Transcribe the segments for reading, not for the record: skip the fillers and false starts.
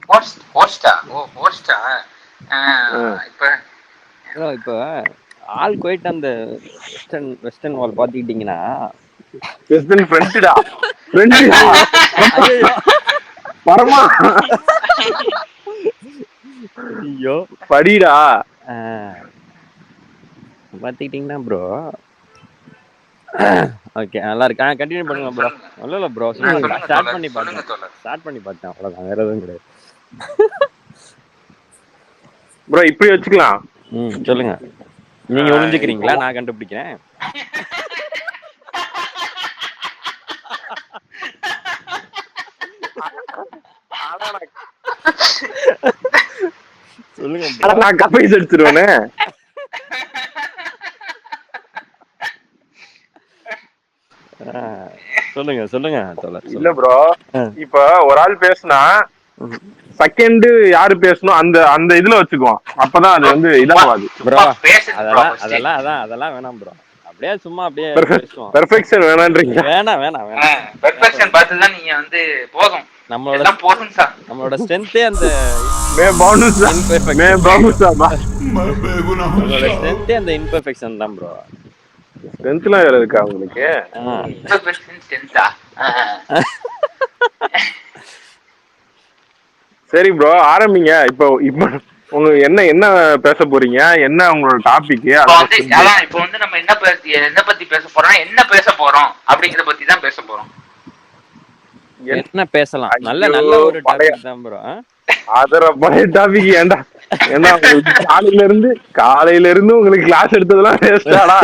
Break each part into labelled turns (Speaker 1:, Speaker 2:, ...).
Speaker 1: ஹோஸ்டா? ஓ ஹோஸ்டா. இப்ப
Speaker 2: இப்போ all quite அந்த வெஸ்டர்ன் வால் பாத்துக்கிட்டீங்கன்னா
Speaker 3: வெஸ்டர்ன் ஃப்ரண்ட்டா
Speaker 2: ஐயோ
Speaker 3: பரமா
Speaker 2: ஐயோ
Speaker 3: படிடா
Speaker 2: பாத்துக்கிட்டீங்கன்னா ப்ரோ ஓகே நல்லா இருக்கு. கண்டினியூ பண்ணுங்க ப்ரோ. இல்ல ப்ரோ சும்மா ஸ்டார்ட் பண்ணி பார்த்தேன் அவ்வளவுதான், வேற எதுவும் கிடையாது
Speaker 3: ப்ரோ. இப்படி வச்சுக்கலாம்.
Speaker 2: சொல்லுங்க. நீங்க ஒளிஞ்சுக்கிறீங்களா? நான் கண்டுபிடிக்கிறேன். சொல்லுங்க ப்ரோ.
Speaker 3: நான் கப்பைஸ் எடுத்துருவேனே.
Speaker 2: சொல்லுங்க சொல்லுங்க.
Speaker 3: இல்ல ப்ரோ, இப்ப ஒரு ஆள் பேசுனா செகண்ட் யாரு பேசணும் அந்த அந்த இதுல வச்சுக்குவோம். அப்பதான் அது வந்து இதாகாது
Speaker 2: ப்ரோ. அதெல்லாம் வேணாம் ப்ரோ. அப்படியே சும்மா அப்படியே பேசுவோம்.
Speaker 3: பெர்ஃபெக்ஷன் வேணான்றீங்க?
Speaker 2: வேணாம்.
Speaker 1: பெர்ஃபெக்ஷன் பார்த்து தான் நீங்க வந்து போதும். நம்மளோட
Speaker 2: ஸ்ட்ரென்த்தே அந்த ஸ்ட்ரென்த்தே அந்த இம்பர்ஃபெக்ஷன் தான் ப்ரோ.
Speaker 3: ஸ்ட்ரென்த்லாம் வேற இருக்கா உங்களுக்கு? சரி ப்ரோ, ஆரம்பிங்க. இப்போ உங்க என்ன பேச போறீங்க? என்ன உங்களோட டாபிக்?
Speaker 1: இப்போ வந்து நம்ம என்ன பத்தி பேச போறோம், என்ன பேச போறோம் அப்படிங்கறத பத்தி தான் பேச போறோம்.
Speaker 2: என்ன பேசலாம்? நல்ல ஒரு டாபிக் தான் ப்ரோ.
Speaker 3: அதர பழைய டாபிக் ஏண்டா? ஏன்னா காலையில இருந்து உங்களுக்கு கிளாஸ் எடுத்ததெல்லாம் வேஸ்டாடா?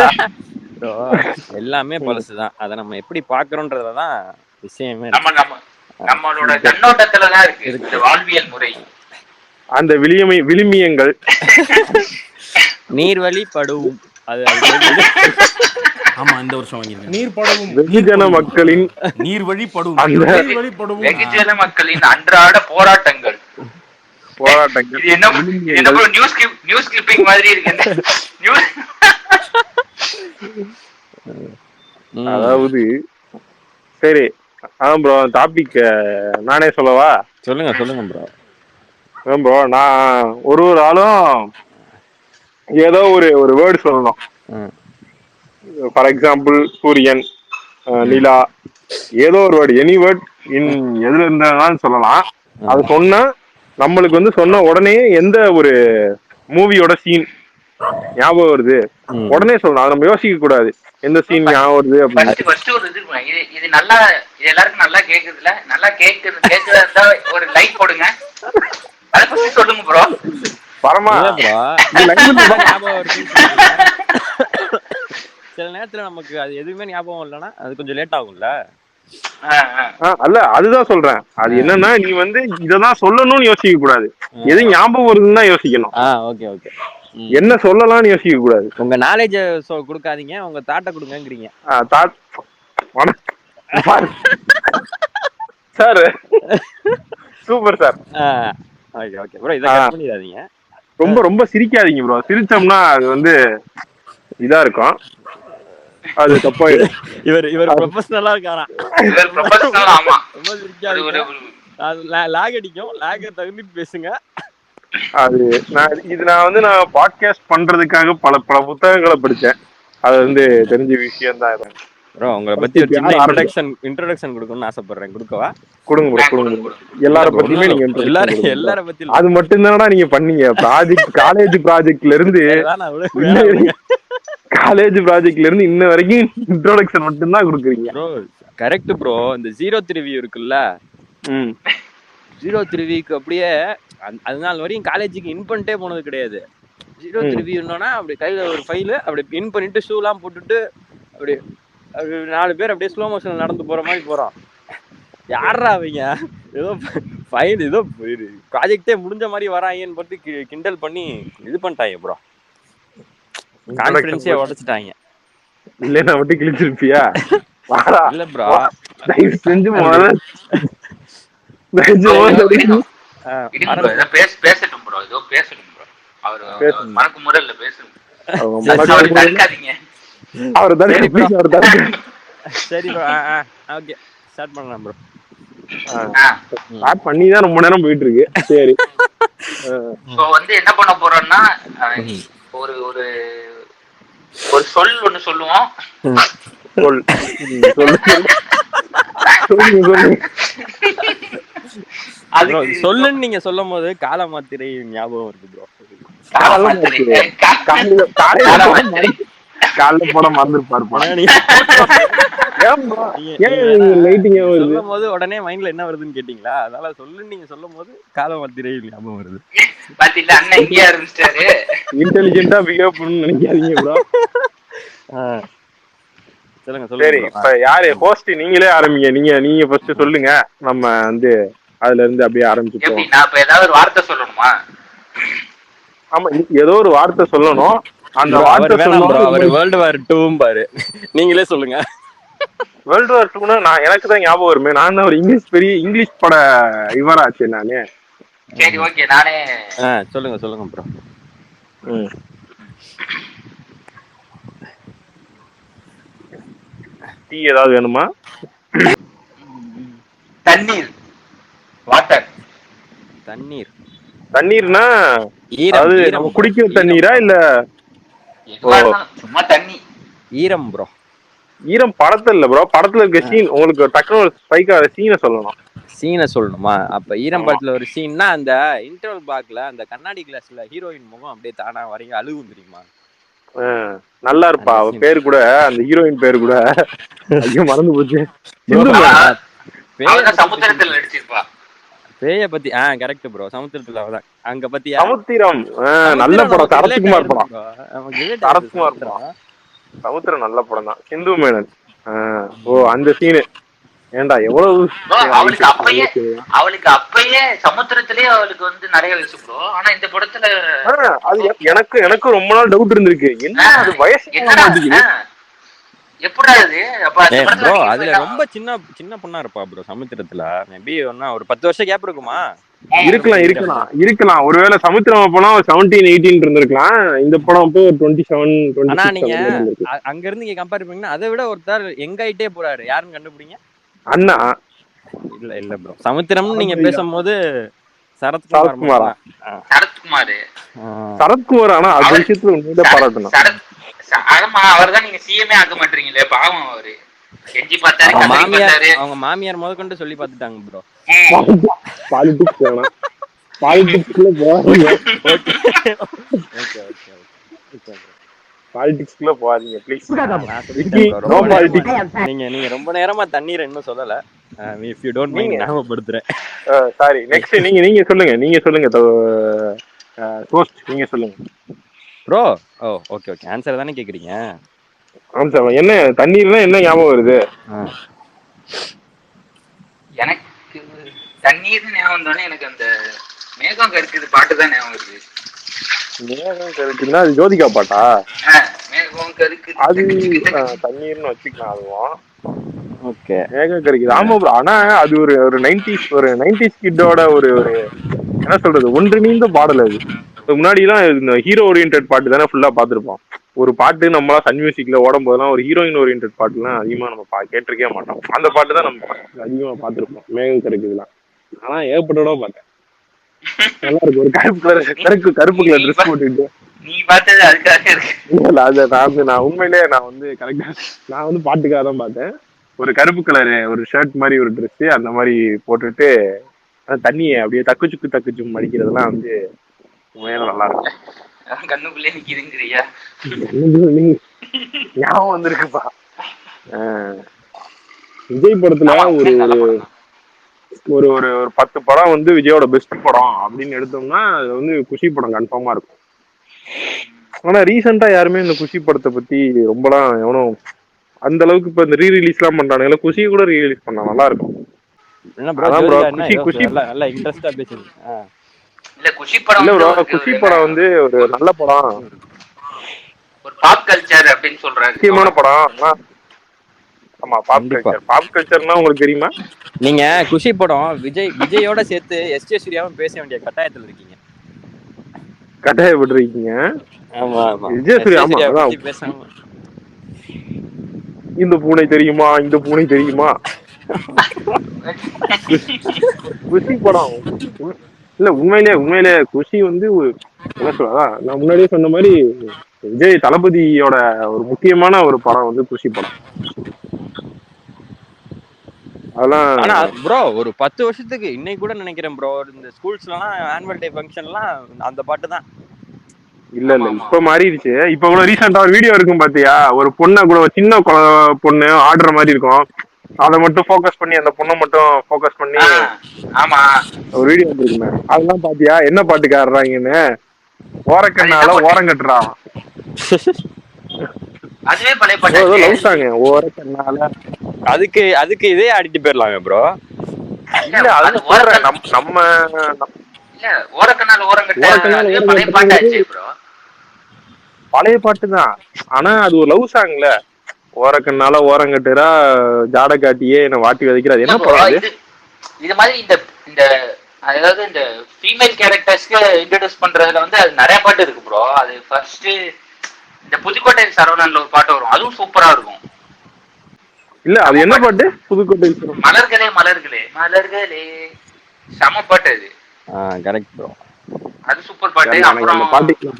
Speaker 2: எல்லாமே பழசுதான். அத நம்ம எப்படி பாக்குறோம்ன்றதுதான் விஷயமே.
Speaker 1: நம்மளோட கண்ணோட்டத்துலதான் இருக்கு இந்த வாழ்வியல் முறை.
Speaker 3: அந்த விளிமியங்கள்
Speaker 2: நீர்வழி படுவும். ஆமா, இந்த வருஷம் வாங்கிருக்கேன்.
Speaker 4: நீர்படவும்
Speaker 3: வெகுஜன மக்களின்
Speaker 4: நீர்வழிப்படும்
Speaker 1: வெகுஜன மக்களின் அன்றாட போராட்டங்கள். இது என்ன நியூஸ் கிளிப்பிங் மாதிரி இருக்கு.
Speaker 3: அதாவது சரி ப்ரோ, டாபிக் நானே சொல்லவா?
Speaker 2: சொல்லுங்க ப்ரோ.
Speaker 3: ப்ரோ, நான் ஒரு ஆளும் ஏதோ ஒரு வேர்டு சொல்லணும். ஃபார் எக்ஸாம்பிள் சூரியன், நிலா, ஏதோ ஒரு வேர்டு, எனி வேர்ட் எதுல இருந்தாலும் சொல்லலாம். அது சொன்னா நம்மளுக்கு வந்து சொன்ன உடனே எந்த ஒரு மூவியோட சீன் ஞாபகம் வருது உடனே சொல்லலாம். அதை நம்ம யோசிக்க கூடாது எந்த சீன் ஞாபகம் வருது அப்படின்னு.
Speaker 1: இது நல்லா, இது எல்லாருக்கும் நல்லா கேக்குதுல? நல்லா கேக்குறதா ஒரு லைக் போடுங்க. அதை பத்தி சொல்லுங்க ப்ரோ.
Speaker 3: பரமா
Speaker 2: சில நேரத்துல நமக்கு அது எதுவுமே ஞாபகம் இல்லைன்னா அது கொஞ்சம் லேட் ஆகும்ல.
Speaker 3: அல்ல, அதுதான் சொல்றேன். அது என்னன்னா, நீ வந்து இததான் சொல்லணும்னு யோசிக்க கூடாது, எது ஞாபகம் வருதுன்னு தான் யோசிக்கணும்.
Speaker 2: ஓகே.
Speaker 3: என்ன சொல்லலாம்னு யோசிக்க கூடாது.
Speaker 2: உங்க நாலேஜ் கொடுக்காதீங்க, உங்க தாட்டை கொடுங்கங்கறீங்க.
Speaker 3: Sir super sir.
Speaker 2: Okay bro, இத கட் பண்ணிடாதீங்க.
Speaker 3: ரொம்ப சிரிக்காதீங்க ப்ரோ. சிரிச்சோம்னா அது வந்து இதா இருக்கும், அது தப்பாயிடும்.
Speaker 2: இவர் ப்ரொபஷனலா இருக்காரா?
Speaker 1: ஆமா,
Speaker 2: லாக் அடிக்கும். லாக தகுந்துட்டு பேசுங்க.
Speaker 3: அது நான் பாட்காஸ்ட் பண்றதுக்காக பல புத்தகங்களை படிச்சேன். அது வந்து தெரிஞ்ச விஷயம் தான்.
Speaker 2: ப்ரோ, உங்களை பத்தி ஒரு சின்ன இன்ட்ரோடக்ஷன் கொடுக்கணும்னு ஆசைப்படுறேன். கொடுக்கவா?
Speaker 3: கொடுங்க ப்ரோ. எல்லார பத்தியுமே நீங்க
Speaker 2: எல்லார பத்தி
Speaker 3: அது மட்டும் தானடா நீங்க பண்ணீங்க. காலேஜ் ப்ராஜெக்ட்ல இருந்து இன்ன வரைக்கும் இன்ட்ரோடக்ஷன் மட்டும் தான் கொடுக்குறீங்க.
Speaker 2: Bro correct bro. இந்த 03 வியூ இருக்குல்ல, 03 வியூக்கு அப்படியே அது நாள் வரையும் காலேஜுக்கு இன் பண்ணிட்டே போனது கிடையாது. 03 வியூன்னா அப்படி கையில ஒரு ஃபைல் அப்படி இன் பண்ணிட்டு ஷூலாம் போட்டுட்டு அப்படி 4 பேர் அப்படியே ஸ்லோ மோஷன்ல நடந்து போற மாதிரி போறோம். யாரா அவங்க ஏதோ ஃபைல் ஏதோ ப்ராஜெக்டே முடிஞ்ச மாதிரி வராங்கன்னு பார்த்து கிண்டல் பண்ணி இது பண்ணிட்டாங்க ப்ரோ. கான்ஃபிடன்ஸே உடைச்சிட்டாங்க.
Speaker 3: இல்ல மட்டும் கிழிச்சிருப்பியா?
Speaker 2: இல்ல ப்ரோ,
Speaker 3: தயவு செஞ்சு
Speaker 1: பேசட்டும் ப்ரோ. ஏதோ பேசட்டும் ப்ரோ. அவர் மறக்க முறையில பேசுங்க.
Speaker 2: சரி ப்ரோ, ஓகே ஸ்டார்ட் பண்ணலாம் ப்ரோ.
Speaker 3: ஸ்டார்ட் பண்ணி தான் ரொம்ப நேரம் போயிட்டு இருக்கு. சரி,
Speaker 1: இப்போ வந்து என்ன பண்ண போறோம்னா ஒரு ஒரு ஒரு சொல் ஒண்ணு சொல்லுவோம்.
Speaker 3: சொல் சொல்லு சொல்லுங்க.
Speaker 1: அதுக்கு
Speaker 2: சொல்லுன்னு நீங்க சொல்லும் போது காலமாத்திரை ஞாபகம் வருது ப்ரோ.
Speaker 3: காலைல போட மறந்துருப்பாரு.
Speaker 2: சொல்லும் போது உடனே மைண்ட்ல என்ன வருதுன்னு கேட்டீங்களா? அதனால சொல்லுன்னு நீங்க சொல்லும் போது காலமாத்திரை ஞாபகம் வருது.
Speaker 1: பாத்தீங்களா அண்ணன் இங்கே ஆரம்பிச்சிட்டாரு.
Speaker 3: இன்டெலிஜென்ட்டா பிஹேவ் பண்ணணும்னு நினைக்காதீங்க ப்ரோ.
Speaker 2: சொல்லுங்க
Speaker 3: சரி,
Speaker 2: சொல்லுங்க.
Speaker 3: இப்ப யாரு ஹோஸ்ட்? நீங்களே ஆரம்பிங்க. நீங்க ஃபர்ஸ்ட் சொல்லுங்க. நம்ம வந்து அதுல இருந்து அப்படியே ஆரம்பிச்சுப்போம்.
Speaker 1: நான் இப்ப ஏதாவது ஒரு வார்த்தை சொல்லணுமா?
Speaker 3: ஆமா, ஏதோ ஒரு வார்த்தை சொல்லணும். அந்த வார்த்தை சொல்லணும்.
Speaker 2: அவர் வேர்ல்டு வார் 2 பாரு, நீங்களே சொல்லுங்க.
Speaker 3: வேர்ல்டு வார் 2னா நான் எனக்கு தான் ஞாபகம் வருமே. நான் தான் ஒரு பெரிய இங்கிலீஷ் பட இவராச்சு நானு.
Speaker 1: சரி, ஓகே, நானே
Speaker 2: சொல்லுங்க ப்ரோ.
Speaker 3: டீ ஏதாவது வேணுமா?
Speaker 1: தண்ணீர், வாட்டர்.
Speaker 3: தண்ணீர்னா அது நம்ம குடிக்கிற தண்ணீரா இல்ல
Speaker 1: சும்மா தண்ணி?
Speaker 2: ஈரம் ப்ரோ.
Speaker 3: ஈரம் படத்துல இல்ல ப்ரோ. படத்துல இருக்க சீன் உங்களுக்கு டக்குனு ஸ்ட்ரைக் ஆகிற சீனை சொல்லணும்.
Speaker 2: சீனை சொல்லணுமா? அப்ப ஈரம் படத்துல ஒரு சீன்னா அந்த இன்டர்வல் பாக்ல அந்த கண்ணாடி கிளாஸ்ல ஹீரோயின் முகம் அப்படியே தானா வரைக்கும் அழுகும் தெரியுமா?
Speaker 3: நல்லா இருப்பா. அவ பேரு கூட, அந்த ஹீரோயின் பேரு கூட ஐயோ மறந்து போச்சு.
Speaker 1: சமுத்திரத்துல நடிச்சிருப்பா.
Speaker 2: பேய பத்தி கரெக்ட் ப்ரோ. சமுத்திரத்துல அவதான் அங்க பத்தி.
Speaker 3: சமுத்திரம் நல்ல படம். சரத்குமார் படம். சரத்குமார் படம். சமுத்திரம் நல்ல படம் தான். சிந்து மேனன். ஓ அந்த சீனு. ஏண்டா எவ்வளவு
Speaker 1: அவளுக்கு அப்பயே சமுத்திரத்திலேயே அவளுக்கு வந்து நிறைய வயசு ப்ரோ. ஆனா இந்த படத்துல
Speaker 3: அது எனக்கு ரொம்ப நாள் டவுட் இருந்திருக்கு. என்ன அது வயசு
Speaker 1: எப்படா இது?
Speaker 2: ப்ரோ அதுல ரொம்ப சின்ன பொண்ணா இருப்பா ப்ரோ சமுத்திரத்துல. மேபி ஒரு 10 வருஷம் கேப் இருக்குமா?
Speaker 3: இருக்கலாம். ஒருவேளை சமுத்திரம் படம் 17, 18 இருந்திருக்கலாம். இந்த படம் அப்போ 27, 26.
Speaker 2: ஆனா நீங்க அங்க இருந்து நீங்க கம்பேர் பண்ணீங்கன்னா அதை விட ஒருத்தர் எங்க ஆயிட்டே போறாரு. யாருன்னு கண்டுபிடிங்க.
Speaker 3: அண்ணா
Speaker 2: இல்ல ப்ரோ. சமுத்திரம்னு நீங்க பேசும்போது
Speaker 3: சரத்குமார். ஆனா அது விஷயத்துல உண்மையிலே பாராட்டணும்.
Speaker 1: அவர்தான் நீங்க சிஎம்ஏ ஆக்க மாட்டீங்களே, பாவம் அவரு.
Speaker 2: அவங்க மாமியார் முதற்கொண்டு சொல்லி பாத்துட்டாங்க ப்ரோ.
Speaker 3: பாலிடிக்ஸ்ல போகாதீங்க ப்ளீஸ்.
Speaker 2: நீங்க ரொம்ப நேரமா தண்ணீரை இன்னும் சொல்லல. இஃப் யூ டோன்ட் மைண்ட் ஞாபகப்படுத்துறேன்.
Speaker 3: சாரி, நெக்ஸ்ட் நீங்க சொல்லுங்க ஹோஸ்ட். நீங்க சொல்லுங்க
Speaker 2: ப்ரோ. ஓகே ஆன்சர் தானே கேக்குறீங்க?
Speaker 3: ஆன்சர் என்ன? தண்ணீர்னா என்ன ஞாபகம் வருது
Speaker 1: எனக்கு? தண்ணீர் ஞாபகம் வந்தோடனே எனக்கு அந்த மேகம் கருக்குது பாட்டு தான் ஞாபகம் வருது.
Speaker 3: மேகம் கருக்குன்னா அது ஜோதிகா பாட்டா?
Speaker 1: மேகம் கருக்கு
Speaker 3: அது தண்ணீர்னு வச்சுக்கலாம். அதுவும்
Speaker 2: ஓகே.
Speaker 3: மேகம் கருக்குது. ஆமா ப்ரோ. ஆனா அது ஒரு 90s கிட்டோட ஒரு என்ன சொல்றது, ஒன்று நீந்த பாடல். அது முன்னாடி எல்லாம் இந்த ஹீரோ ஓரியன்ட் பாட்டு தானே ஃபுல்லா பாத்துருப்போம். ஒரு பாட்டு நம்மளா சன் மியூசிக்ல ஓடும் போதெல்லாம் ஒரு ஹீரோயின் ஓரியன்ட் பாட்டுலாம் அதிகமா நம்ம கேட்டிருக்கே மாட்டோம். அந்த பாட்டு தான் நம்ம அதிகமா பாத்துருப்போம், மேகம் கருக்குதுலாம். ஆனா ஏகப்பட்டோட பார்த்தேன். நல்லா இருக்கு. ஒரு கருப்பு கலர் ட்ரெஸ் போட்டுட்டு.
Speaker 1: நீ பார்த்தது அதுக்காக இருக்கு.
Speaker 3: நான் உண்மையிலேயே நான் வந்து கரெக்டா நான் வந்து பாட்டுக்காக தான் பார்த்தேன். ஒரு கருப்பு கலரு ஒரு ஷர்ட் மாதிரி ஒரு ட்ரெஸ் அந்த மாதிரி போட்டுட்டு தண்ணியை அப்படியே தக்குச்சு அடிக்கிறதுலாம் வந்து உண்மையில நல்லா இருக்கும்.
Speaker 1: கண்ணுக்குள்ளே நிக்குதுங்கிறியா?
Speaker 3: ஞாபகம் வந்திருக்குப்பா. விஜய் படத்துல ஒரு ஒரு 10 படம் வந்து விஜயோட பெஸ்ட் படம் அப்படின்னு எடுத்தோம்னா அது வந்து குஷி படம் கன்ஃபார்மா இருக்கும். ஆனா ரீசெண்டா யாருமே இந்த குஷி படத்தை பத்தி ரொம்பலாம் எவனும் அந்த அளவுக்கு இப்ப இந்த ரீரிலீஸ் எல்லாம் பண்றானுங்களா? குஷி கூட ரீரிலீஸ் பண்ணா நல்லா இருக்கும்.
Speaker 1: குஷி படம்
Speaker 3: வந்து ஒரு நல்ல படம்,
Speaker 1: ஒரு பாப் கல்ச்சர் அப்படின்னு சொல்றாங்க.
Speaker 3: முக்கியமான படம். ஆமா, பாப் கல்ச்சர்னா உங்களுக்கு தெரியுமா?
Speaker 2: நீங்க குஷி படம் விஜயோட சேர்த்து எஸ்.ஜே. சூர்யாவும் பேச வேண்டிய கட்டாயத்துல இருக்கீங்க.
Speaker 3: கட்டாயப்பட்டிருக்கீங்க?
Speaker 2: ஆமா.
Speaker 3: விஜய் சூர்யா பேசாம இந்த பூனை தெரியுமா, இந்த பூனை தெரியுமா, குஷி படம் இல்ல, உண்மையிலே குஷி வந்து என்ன சொல்றதா, நான் முன்னாடியே சொன்ன மாதிரி விஜய் தளபதியோட ஒரு முக்கியமான ஒரு படம் வந்து குஷி படம். அதெல்லாம்
Speaker 2: ஆனா ப்ரோ ஒரு 10 வருஷத்துக்கு இன்னைக்கு கூட நினைக்கிறேன் ப்ரோ, இந்த ஸ்கூல்ஸ்லாம் ஆனுவல் டே ஃபங்க்ஷன்லாம் அந்த பாட்டு தான்.
Speaker 3: இல்ல இப்ப மாறிடுச்சு. இப்ப கூட ரீசெண்டா ஒரு வீடியோ இருக்கும் பாத்தியா, ஒரு பொண்ணை கூட சின்ன பொண்ணு ஆடுற மாதிரி இருக்கும், அதை மட்டும் ஃபோக்கஸ் பண்ணி அந்த பொண்ணை மட்டும் ஃபோக்கஸ் பண்ணி
Speaker 1: ஆமா
Speaker 3: ஒரு வீடியோ வந்துருக்குமே, அதெல்லாம் பாத்தியா? என்ன பாட்டுக்கு ஆடுறாங்கன்னு, ஓரக்கண்ணால ஓரம் கட்டுறான்.
Speaker 1: அதுவே பழைய பாட்டு.
Speaker 3: லவ் சாங் ஓரக்கண்ணால.
Speaker 2: அதுக்கு இதே ஆடிட்டு போயிடலாங்க ப்ரோ.
Speaker 1: இல்ல அது நம்ம இல்ல ஓரக்கண்ணால ஓரம் கட்ட பழைய பாட்டாச்சு ப்ரோ.
Speaker 3: பழைய பாட்டு தான், ஆனா அது ஒரு லவ் சாங்ல. ஓரக்கண்ணால ஓரம் கட்டுறா ஜாட காட்டியே என்ன வாட்டி விதைக்கிறது என்ன படம்
Speaker 1: இது மாதிரி இந்த அதாவது இந்த ஃபீமேல் கேரக்டர்ஸ்க்கு இன்ட்ரோடியூஸ் பண்றதுல வந்து அது நிறைய பாட்டு இருக்கு ப்ரோ. அது ஃபர்ஸ்ட் இந்த புதுக்கோட்டை சரவணன்ல ஒரு பாட்டு வரும், அதுவும் சூப்பரா இருக்கும்.
Speaker 3: இல்ல அது என்ன பாட்டு? புதுக்கோட்டை
Speaker 1: மலர்களே மலர்களே மலர்களே, செம பாட்டு அது.
Speaker 2: கரெக்ட் ப்ரோ,
Speaker 1: அது சூப்பர் பாட்டு. அப்புறம்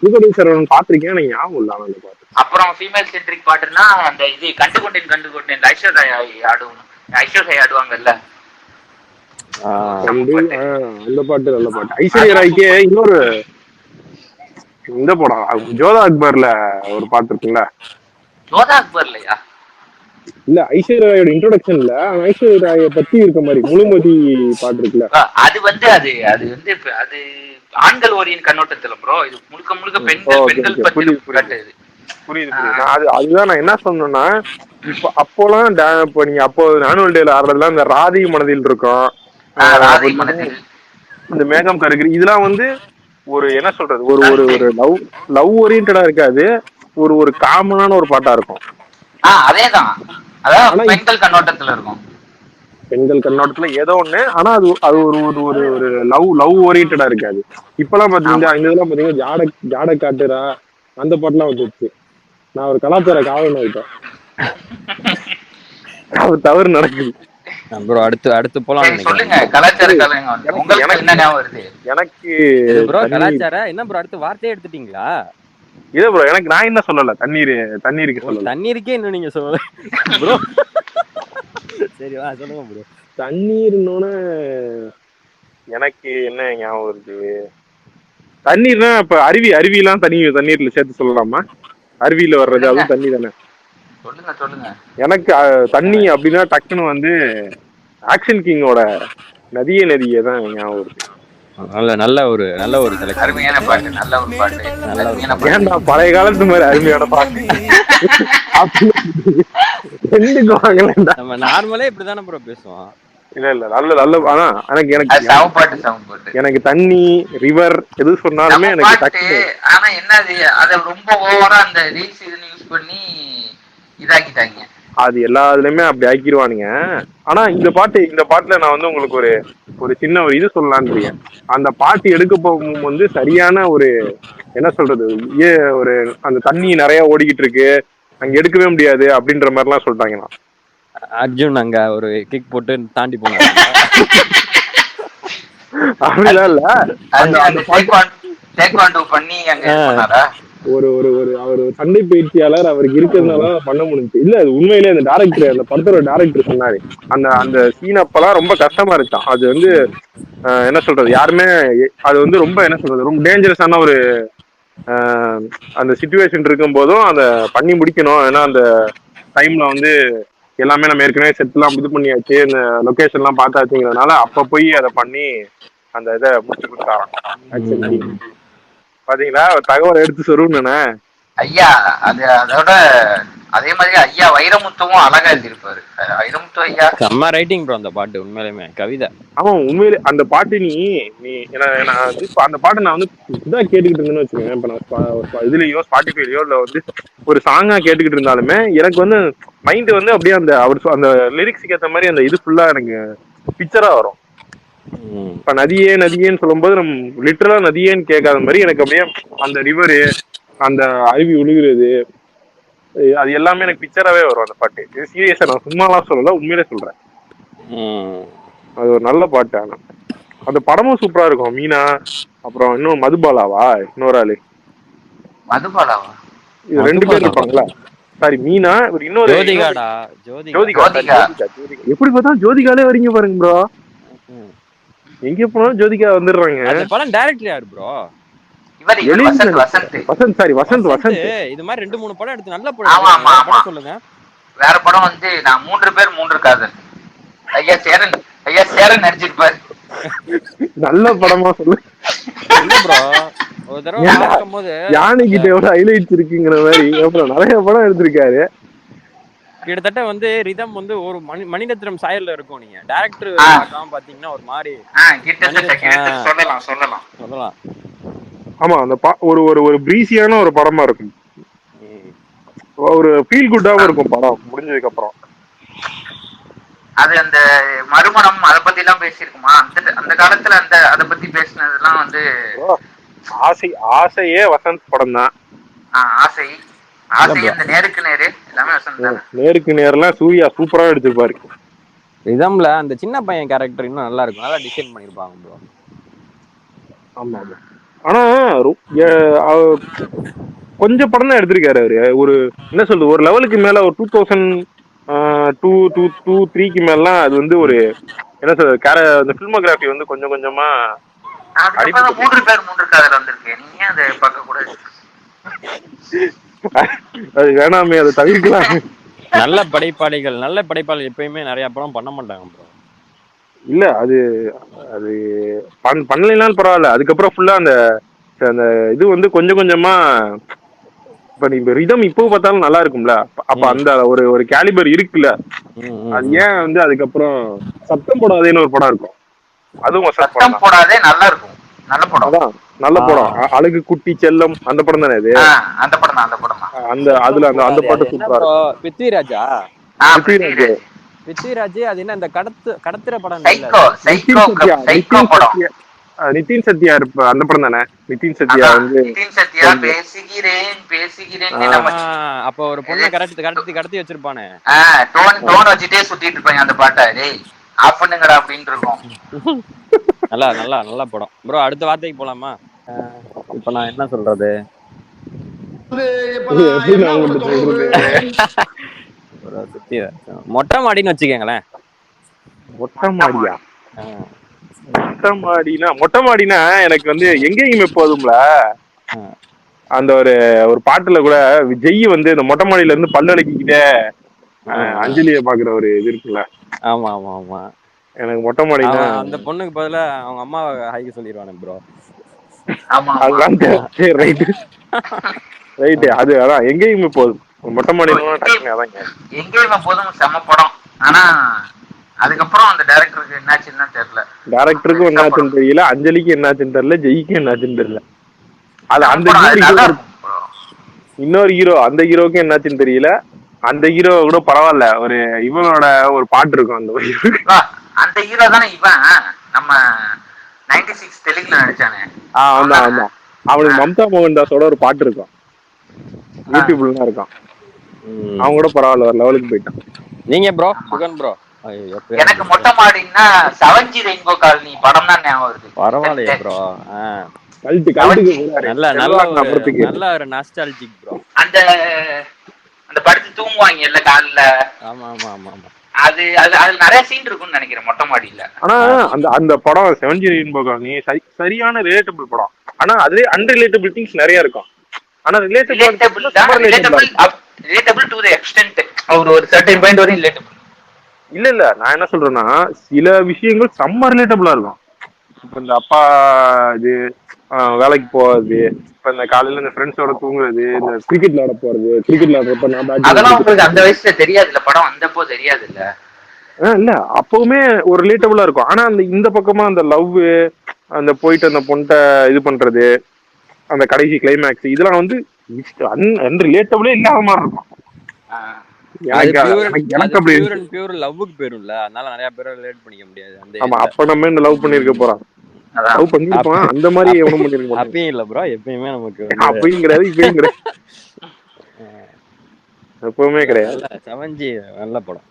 Speaker 3: புதுக்கோட்டை சரவணன் பாத்திருக்கேன், எனக்கு ஞாபகம் இல்ல அந்த பாட்டு.
Speaker 1: அப்புறம் ஃபீமேல் சென்ட்ரிக் பாட்டுன்னா அந்த இது கண்டுகொண்டேன் ஐஸ்வர்யா ஆடுவாங்கல்ல,
Speaker 3: அந்த பாட்டு நல்ல பாட்டு. ஐஸ்வர்யா ராய்க்கே இன்னொரு இந்த படம் ஜோதா அக்பர்ல ஒரு பாட்டு இருக்குல்ல.
Speaker 1: ஜோதா அக்பர்லயா?
Speaker 3: இல்ல ஐஸ்வர்யா ராயோட இன்ட்ரோடக்ஷன்ல ஐஸ்வர்யா ராய பத்தி இருக்க மாதிரி முழுமதி பாட்டு இருக்குல்ல, அது வந்து
Speaker 1: அது ஆண்கள் ஓரியின் கண்ணோட்டத்துல ப்ரோ. இது முழுக்க பெண்கள் பத்தி பாட்டு.
Speaker 3: புரியுது. அதுதான் நான் என்ன சொன்னேன்னா, இப்ப அப்போலாம் இப்ப நீங்க அப்போ ஆனுவல் டேல ஆடுறதுலாம் இந்த ராதி மனதில் இருக்கும், இந்த மேகம் கருகிரி, இதெல்லாம் வந்து ஒரு என்ன சொல்றது, ஒரு லவ் ஓரியன்டா இருக்காது, ஒரு காமனான ஒரு பாட்டா இருக்கும்.
Speaker 1: அதேதான், அதான் பெண்கள் கண்ணோட்டத்துல இருக்கும்.
Speaker 3: பெண்கள் கண்ணோட்டத்துல ஏதோ ஒண்ணு, ஆனா அது ஒரு லவ் ஓரியன்டா இருக்காது. இப்பெல்லாம் பாத்தீங்கன்னா இந்த இதெல்லாம் பாத்தீங்கன்னா ஜாட காட்டுறா அந்த பாட்டுலாம் வந்துருச்சு. நான் ஒரு கலாச்சார காவலன் ஆயிட்டேன், அது தவறு நடக்குது.
Speaker 2: அடுத்து போலாம்.
Speaker 1: சொல்லுங்க கலாச்சார காவலன். உங்களுக்கு என்ன ஞாபகம் வருது?
Speaker 3: எனக்கு
Speaker 2: ப்ரோ கலாச்சார என்ன ப்ரோ, அடுத்து வார்த்தையே எடுத்துட்டீங்களா?
Speaker 3: இல்ல ப்ரோ, எனக்கு நான் என்ன சொல்லல, தண்ணீருக்கு சொல்லல.
Speaker 2: தண்ணீருக்கே இன்னும் நீங்க சொல்லல ப்ரோ. சரி வா சொல்லுங்க ப்ரோ.
Speaker 3: தண்ணீர்னோட எனக்கு என்ன ஞாபகம் வருது, தண்ணீர்னா இப்ப அருவியெல்லாம் தண்ணீர்ல சேர்த்து சொல்லலாமா? அருவியில வர்றது அதுவும் தண்ணி தானே.
Speaker 1: சொல்லுங்க.
Speaker 3: எனக்கு தண்ணி அப்படின்னா டக்குன்னு வந்து ஆக்ஷன் கிங்கோட நதியே தான் ஞாபகம் வருது.
Speaker 2: நல்ல ஒரு
Speaker 1: அருமையான பாட்டு, நல்ல ஒரு பாட்டு.
Speaker 3: ஏன்டா பழைய காலத்து மாதிரி அருமையான பாட்டு
Speaker 2: நம்ம நார்மலே இப்படிதானே ப்ரோ பேசுவோம்.
Speaker 3: இல்ல நல்ல ஆனா எனக்கு தண்ணி ரிவர் எது சொன்னாலுமே எனக்கு.
Speaker 1: ஆனா என்னது, அத ரொம்ப ஓவரா அந்த ரீல்ஸ் யூஸ் பண்ணி இதாக்கிட்டாங்க.
Speaker 3: அது எல்லா இதுலயுமே அப்படி ஆக்கிடுவானுங்க. ஆனா இந்த பாட்டுல நான் வந்து உங்களுக்கு ஒரு சின்ன ஒரு இது சொல்லலான்னு, அந்த பாட்டு எடுக்க போகும் வந்து சரியான ஒரு என்ன சொல்றது, ஒரு அந்த தண்ணி நிறைய ஓடிக்கிட்டு இருக்கு, அங்க எடுக்கவே முடியாது அப்படின்ற மாதிரி எல்லாம் சொல்லிட்டாங்க.
Speaker 2: அர்ஜுன் அங்க ஒரு கிக் போட்டு தாண்டி போனாங்க.
Speaker 3: அப்படிலாம் இல்ல, ஒரு சண்டை பயிற்சியாளர் அவருக்கு இருக்கிறதுனால பண்ண முடிஞ்சு. இல்ல அது உண்மையிலே அந்த டைரக்டர், அந்த படத்தோட டைரக்டர் சொன்னாரு, அந்த சீன் அப்பெல்லாம் ரொம்ப கஷ்டமா இருக்கான். அது வந்து என்ன சொல்றது, யாருமே அது வந்து ரொம்ப என்ன சொல்றது, ரொம்ப டேஞ்சரஸான ஒரு அந்த சிச்சுவேஷன் இருக்கும் போதும் அதை பண்ணி முடிக்கணும். ஏன்னா அந்த டைம்ல வந்து எல்லாமே நம்ம ஏற்கனவே செட்லாம் இது பண்ணியாச்சு, இந்த லொகேஷன் எல்லாம் பார்த்தாச்சுங்கிறதுனால அப்ப போய் அதை பண்ணி அந்த இதை முடிச்சு கொடுத்தாராம். பாத்தீங்களா, தகவல் எடுத்து சொல்லுன்னு
Speaker 1: ஐயா. அதோட அதே மாதிரி ஐயா வைரமுத்துவும் அழகா எழுதியிருப்பாரு. வைரமுத்து ஐயா
Speaker 2: செம்ம ரைட்டிங் ப்ரோ அந்த பாட்டு, உண்மையிலுமே கவிதை.
Speaker 3: ஆமா உண்மையிலே அந்த பாட்டு நீ அந்த பாட்டை நான் வந்து இதான் கேட்டுக்கிட்டு இருந்தேன்னு வச்சுக்கோங்க. இப்ப நான் இதுலயோ ஸ்பாட்டிஃபைலயோ இல்ல வந்து ஒரு சாங்கா கேட்டுக்கிட்டு இருந்தாலுமே எனக்கு வந்து மைண்ட் வந்து அப்படியே அந்த லிரிக்ஸுக்கு ஏற்ற மாதிரி அந்த இது ஃபுல்லா எனக்கு பிக்சரா வரும். இப்ப நதியேன்னு சொல்லும்போது நம்ம லிட்டரலா நதியேன்னு கேட்காத மாதிரி எனக்கு அப்படியே அந்த ரிவரு, அந்த அருவி ஒழுகுறது, அது எல்லாமே எனக்கு பிக்சராவே வரும் அந்த பாட்டு. சீரியஸா நான் சும்மாலாம் சொல்லல, உண்மையிலே சொல்றேன். அது ஒரு நல்ல பாட்டு. ஆனா அந்த படமும் சூப்பரா இருக்கும். மீனா, அப்புறம் இன்னும் மதுபாலாவா இன்னொரு ஆளு,
Speaker 1: மதுபாலாவா?
Speaker 3: இது 2 பேர் இருப்பாங்களா? சாரி, மீனா, ஒரு இன்னொரு
Speaker 2: ஜோதிகாடா,
Speaker 3: ஜோதிகா.
Speaker 1: ஜோதிகா.
Speaker 3: எப்படி பார்த்தா ஜோதிகாலே வரீங்க பாருங்க ப்ரோ. எங்க போனாலும் ஜோதிகா வந்துடுறாங்க.
Speaker 2: அந்த படம் டைரக்டர் யாரு ப்ரோ?
Speaker 1: இவர் வசந்த்.
Speaker 3: சாரி, வசந்த்.
Speaker 2: இது மாதிரி 2-3 படம் எடுத்து நல்ல
Speaker 1: ஆமா
Speaker 2: படம்.
Speaker 1: ஆமா ஆமா.
Speaker 2: படம் சொல்லுங்க.
Speaker 1: வேற படம் வந்து நான் 3 பேர் 3 காதல். ஐயா சேரன் நடிச்சிருப்பாரு.
Speaker 3: நல்ல படமா சொல்லு.
Speaker 2: இல்ல ப்ரோ, ஒரு தடவை பார்க்கும்போது
Speaker 3: யானைகிட்ட எவ்வளவு ஹைலைட்ஸ் இருக்குங்கிற மாதிரி நிறைய படம் எடுத்திருக்காரு.
Speaker 2: கிட்டத்தட்ட வந்து ரிதம் வந்து ஒரு மணிரத்னம் சாயல்ல இருக்கும். நீங்க டைரக்டர் பார்க்காம பாத்தீங்கன்னா ஒரு மாதிரி சொல்லலாம்.
Speaker 3: ஆமா, அந்த ஒரு ஒரு பிரீசியான ஒரு படமா இருக்கும். ஒரு ஃபீல் குட்டாவும் இருக்கும் படம் முடிஞ்சதுக்கு அப்புறம்.
Speaker 1: அது அந்த மறுமணம் அத பத்தி எல்லாம் பேசியிருக்குமா? அந்த காலத்துல அத பத்தி பேசினதெல்லாம் வந்து
Speaker 3: ஆசையே வசந்த் படம் தான்.
Speaker 1: ஆசை இந்த நேருக்கு நேரு எல்லாமே வசந்த் தான்.
Speaker 3: நேருக்கு நேரெல்லாம் சூர்யா சூப்பரா எடுத்திருப்பாரு.
Speaker 2: ரிதம்ல அந்த சின்ன பையன் கேரக்டர் இன்னும் நல்லா இருக்கும். நல்லா டிசைன் பண்ணிருப்பாங்க ப்ரோ.
Speaker 3: ஆமா ஆமா. ஆனா கொஞ்சம் படம் தான் எடுத்திருக்காரு அவரு. ஒரு என்ன சொல்றது, ஒரு லெவலுக்கு மேல ஒரு 2002-3க்கு மேலாம் அது வந்து ஒரு என்ன சொல்றது, அந்த பிலிமோகிராஃபி வந்து கொஞ்சம் கொஞ்சமா
Speaker 1: 3 பேர் 3 காதல் வந்திருக்கு. நீங்க அதை பார்க்க கூடாது.
Speaker 3: அது வேணாமே, அதை தவிர்க்கலாம்.
Speaker 2: நல்ல படைப்பாளிகள் எப்பயுமே நிறைய படம் பண்ண மாட்டாங்க ப்ரோ.
Speaker 3: இல்ல அது அது பண்ணலைனாலும் பரவாயில்ல. அதுக்கப்புறம் ஃபுல்லா அந்த இது வந்து கொஞ்சம் கொஞ்சமா இப்ப நீ ரிதம் இப்போ பார்த்தாலும் நல்லா இருக்கும்ல. அப்ப அந்த ஒரு கேலிபர் இருக்குல்ல. அது ஏன் வந்து அதுக்கப்புறம் சத்தம் போடாதேன்னு ஒரு படம் இருக்கும். அதுவும்
Speaker 1: சத்தம் போடாதே நல்லா இருக்கும். நல்ல படம்.
Speaker 3: அதான் நல்ல படம். அழகு குட்டி செல்லம் அந்த படம் தானே அது?
Speaker 1: அந்த படம் தான்.
Speaker 3: அந்த அதுல அந்த பாட்டு சூப்பரா இருக்கும்.
Speaker 2: பிருத்விராஜ். அது என்ன அந்த கடத்துற படம்?
Speaker 3: நிதின் சத்யா இருப்ப அந்த படம் தானே? நிதின் சத்யா வந்து
Speaker 1: பேசுகிறேன்
Speaker 2: அப்ப ஒரு பொண்ணை கடத்தி வச்சிருப்பானே,
Speaker 1: டோன் வச்சுட்டே சுத்திட்டு இருப்பாங்க அந்த பாட்டை. டேய் ஆஃப் பண்ணுங்கடா அப்படின்னு இருக்கும்.
Speaker 2: நல்ல படம் ப்ரோ. அடுத்த வார்த்தைக்கு போலாமா? இப்ப நான் என்ன சொல்றது, மொட்டை மாடின்னு வச்சுக்கங்களேன்.
Speaker 3: மொட்டை மாடினா எனக்கு வந்து எங்கேயுமே போதும்ல. அந்த ஒரு பாட்டுல கூட விஜய் வந்து இந்த மொட்டை மாடியில இருந்து பல்லு அடக்கிக்கிட்டே அஞ்சலிய பாக்குற ஒரு இது இருக்குல்ல.
Speaker 2: ஆமா ஆமா ஆமா.
Speaker 3: எனக்கு மொட்டை மாடினா
Speaker 2: அந்த பொண்ணுக்கு பதிலா அவங்க அம்மாவை ஹைக்கு சொல்லிடுவானே ப்ரோ.
Speaker 3: ரைட்டு. அது அதான் எங்கேயுமே போதும். மொட்டை மாடி
Speaker 1: எங்கேயுமே போதும் செம படம். ஆனா அதுக்கப்புறம் அந்த டைரக்டருக்கு என்னாச்சுன்னு தெரியல.
Speaker 3: டைரக்டருக்கும் என்னாச்சுன்னு தெரியல, அஞ்சலிக்கு என்னாச்சுன்னு தெரியல, ஜெய்க்கும் என்னாச்சுன்னு தெரியல. அது அந்த இன்னொரு ஹீரோ, அந்த ஹீரோக்கும் என்னாச்சுன்னு தெரியல. அந்த ஹீரோ கூட பரவாயில்ல, ஒரு இவனோட ஒரு பாட்டு இருக்கும்.
Speaker 1: அந்த ஹீரோ தானே இவன் நம்ம 96 தெலுங்குல நடிச்சானே.
Speaker 3: அவனுக்கு மம்தா மோகன் தாஸோட ஒரு பாட்டு இருக்கும், யூடியூப்ல தான் இருக்கும். அவன் கூட பரவாயில்ல, ஒரு லெவலுக்கு போயிட்டான்.
Speaker 2: நீங்க ப்ரோ சுகன் ப்ரோ?
Speaker 1: எனக்கு மொட்டை மாடின்னா 7G ரெயின்போ காலனி படம் தான் ஞாபகம் வருது.
Speaker 2: பரவாயில்லையே ப்ரோ. நல்ல ஒரு நாஸ்டால்ஜிக் ப்ரோ.
Speaker 1: அந்த படுத்து தூங்குவாங்க எல்லா கால்ல.
Speaker 2: ஆமா ஆமா ஆமா ஆமா.
Speaker 1: அது நிறைய சீன் இருக்கும்னு நினைக்கிறேன் மொட்டை மாடியில.
Speaker 3: ஆனா அந்த படம் 7G ரெயின்போ காலனி சரியான ரிலேட்டபிள் படம். ஆனா அதுலயே அன்ரிலேட்டபிள் திங்ஸ் நிறைய இருக்கும். ஆனா ரிலேட்டபிள் டு தி எக்ஸ்டென்ட் ஒரு சர்டைன் பாயிண்ட் வரையும் ரிலேட்டபிள். இல்ல நான் என்ன சொல்றேன்னா, சில விஷயங்கள் செம்ம ரிலேட்டபிளா இருக்கும். இப்ப இந்த அப்பா இது வேலைக்கு போறது, இப்ப இந்த காலையில இந்த ஃப்ரெண்ட்ஸோட தூங்குறது, இந்த கிரிக்கெட் விளையாட போறது, கிரிக்கெட் விளையாடுறப்ப அதெல்லாம் உங்களுக்கு அந்த வயசுல தெரியாது இல்ல, படம் வந்தப்போ தெரியாது இல்ல. இல்ல அப்பவுமே ஒரு ரிலேட்டபிளா இருக்கும். ஆனா இந்த பக்கமா அந்த லவ், அந்த போயிட்டு அந்த பொண்ணை இது பண்றது, அந்த கடைசி கிளைமேக்ஸ், இதெல்லாம் வந்து அன்ரிலேட்டபிளே இல்லாத மாதிரி இருக்கும்.
Speaker 2: பியூர் லவ்வுக்கு பேரும்ல, அதனால நிறைய பேரை ரிலேட் பண்ணிக்க முடியாது.
Speaker 3: ஆமா, அப்ப நம்ம இந்த லவ் பண்ணிருக்க போறோம், லவ் பண்ணிருப்போம், அந்த மாதிரி எவனும் பண்ணிருக்க மாட்டான்.
Speaker 2: அப்பயும் இல்ல ப்ரோ, எப்பயுமே நமக்கு
Speaker 3: அப்பயும் கிடையாது, இப்பயும் கிடையாது, எப்பவுமே கிடையாது.
Speaker 2: 7G நல்ல படம்.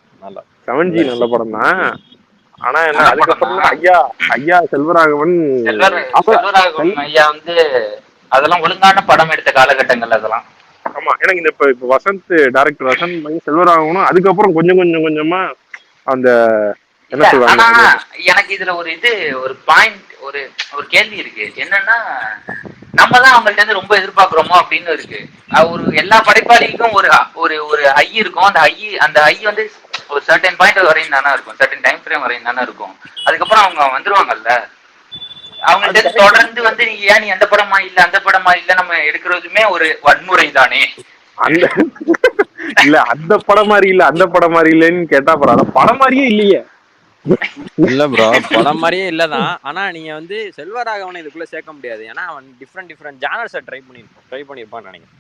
Speaker 3: 7G நல்ல படம் தான். ஆனா என்ன அதுக்கப்புறம் ஐயா ஐயா செல்வராகவன்
Speaker 1: செல்வராகவன் ஐயா வந்து அதெல்லாம் ஒழுங்கான படம் எடுத்த காலகட்டங்கள் அதெல்லாம்.
Speaker 3: ஆமா எனக்கு இந்த இப்ப வசந்த் டைரக்டர் வசந்த் செல்வராகவனும் அதுக்கப்புறம் கொஞ்சமா அந்த என்ன சொல்றாங்க.
Speaker 1: ஆனா எனக்கு இதுல ஒரு பாயிண்ட் ஒரு கேள்வி இருக்கு. என்னன்னா நம்ம தான் அவங்கள்ட்ட இருந்து ரொம்ப எதிர்பார்க்கிறோமோ அப்படின்னு இருக்கு. ஒரு எல்லா படைப்பாளிக்கும் ஒரு ஒரு ஒரு ஐ இருக்கும். அந்த ஐ வந்து ஒரு சர்டன் பாயிண்ட் வரையும் தானே இருக்கும், சர்டன் டைம் ஃப்ரேம் வரையும் தானே இருக்கும். அதுக்கப்புறம் அவங்க வந்துருவாங்கல்ல. அவங்கள்ட்ட தொடர்ந்து வந்து நீ அந்த படமா இல்ல அந்த படமா இல்ல நம்ம எடுக்கிறதுமே ஒரு வன்முறை தானே.
Speaker 3: அந்த இல்ல அந்த படம் மாதிரி இல்ல அந்த படம் மாதிரி இல்லன்னு கேட்டா படம் படம் மாதிரியே இல்லையே.
Speaker 2: இல்ல ப்ரோ படம் மாதிரியே இல்லதான். ஆனா நீங்க வந்து செல்வராகவனை இதுக்குள்ள சேர்க்க முடியாது. ஏன்னா அவன் டிஃப்ரெண்ட் ஜானர்ஸை ட்ரை பண்ணிருப்பான்னு நினைக்கிறேன்.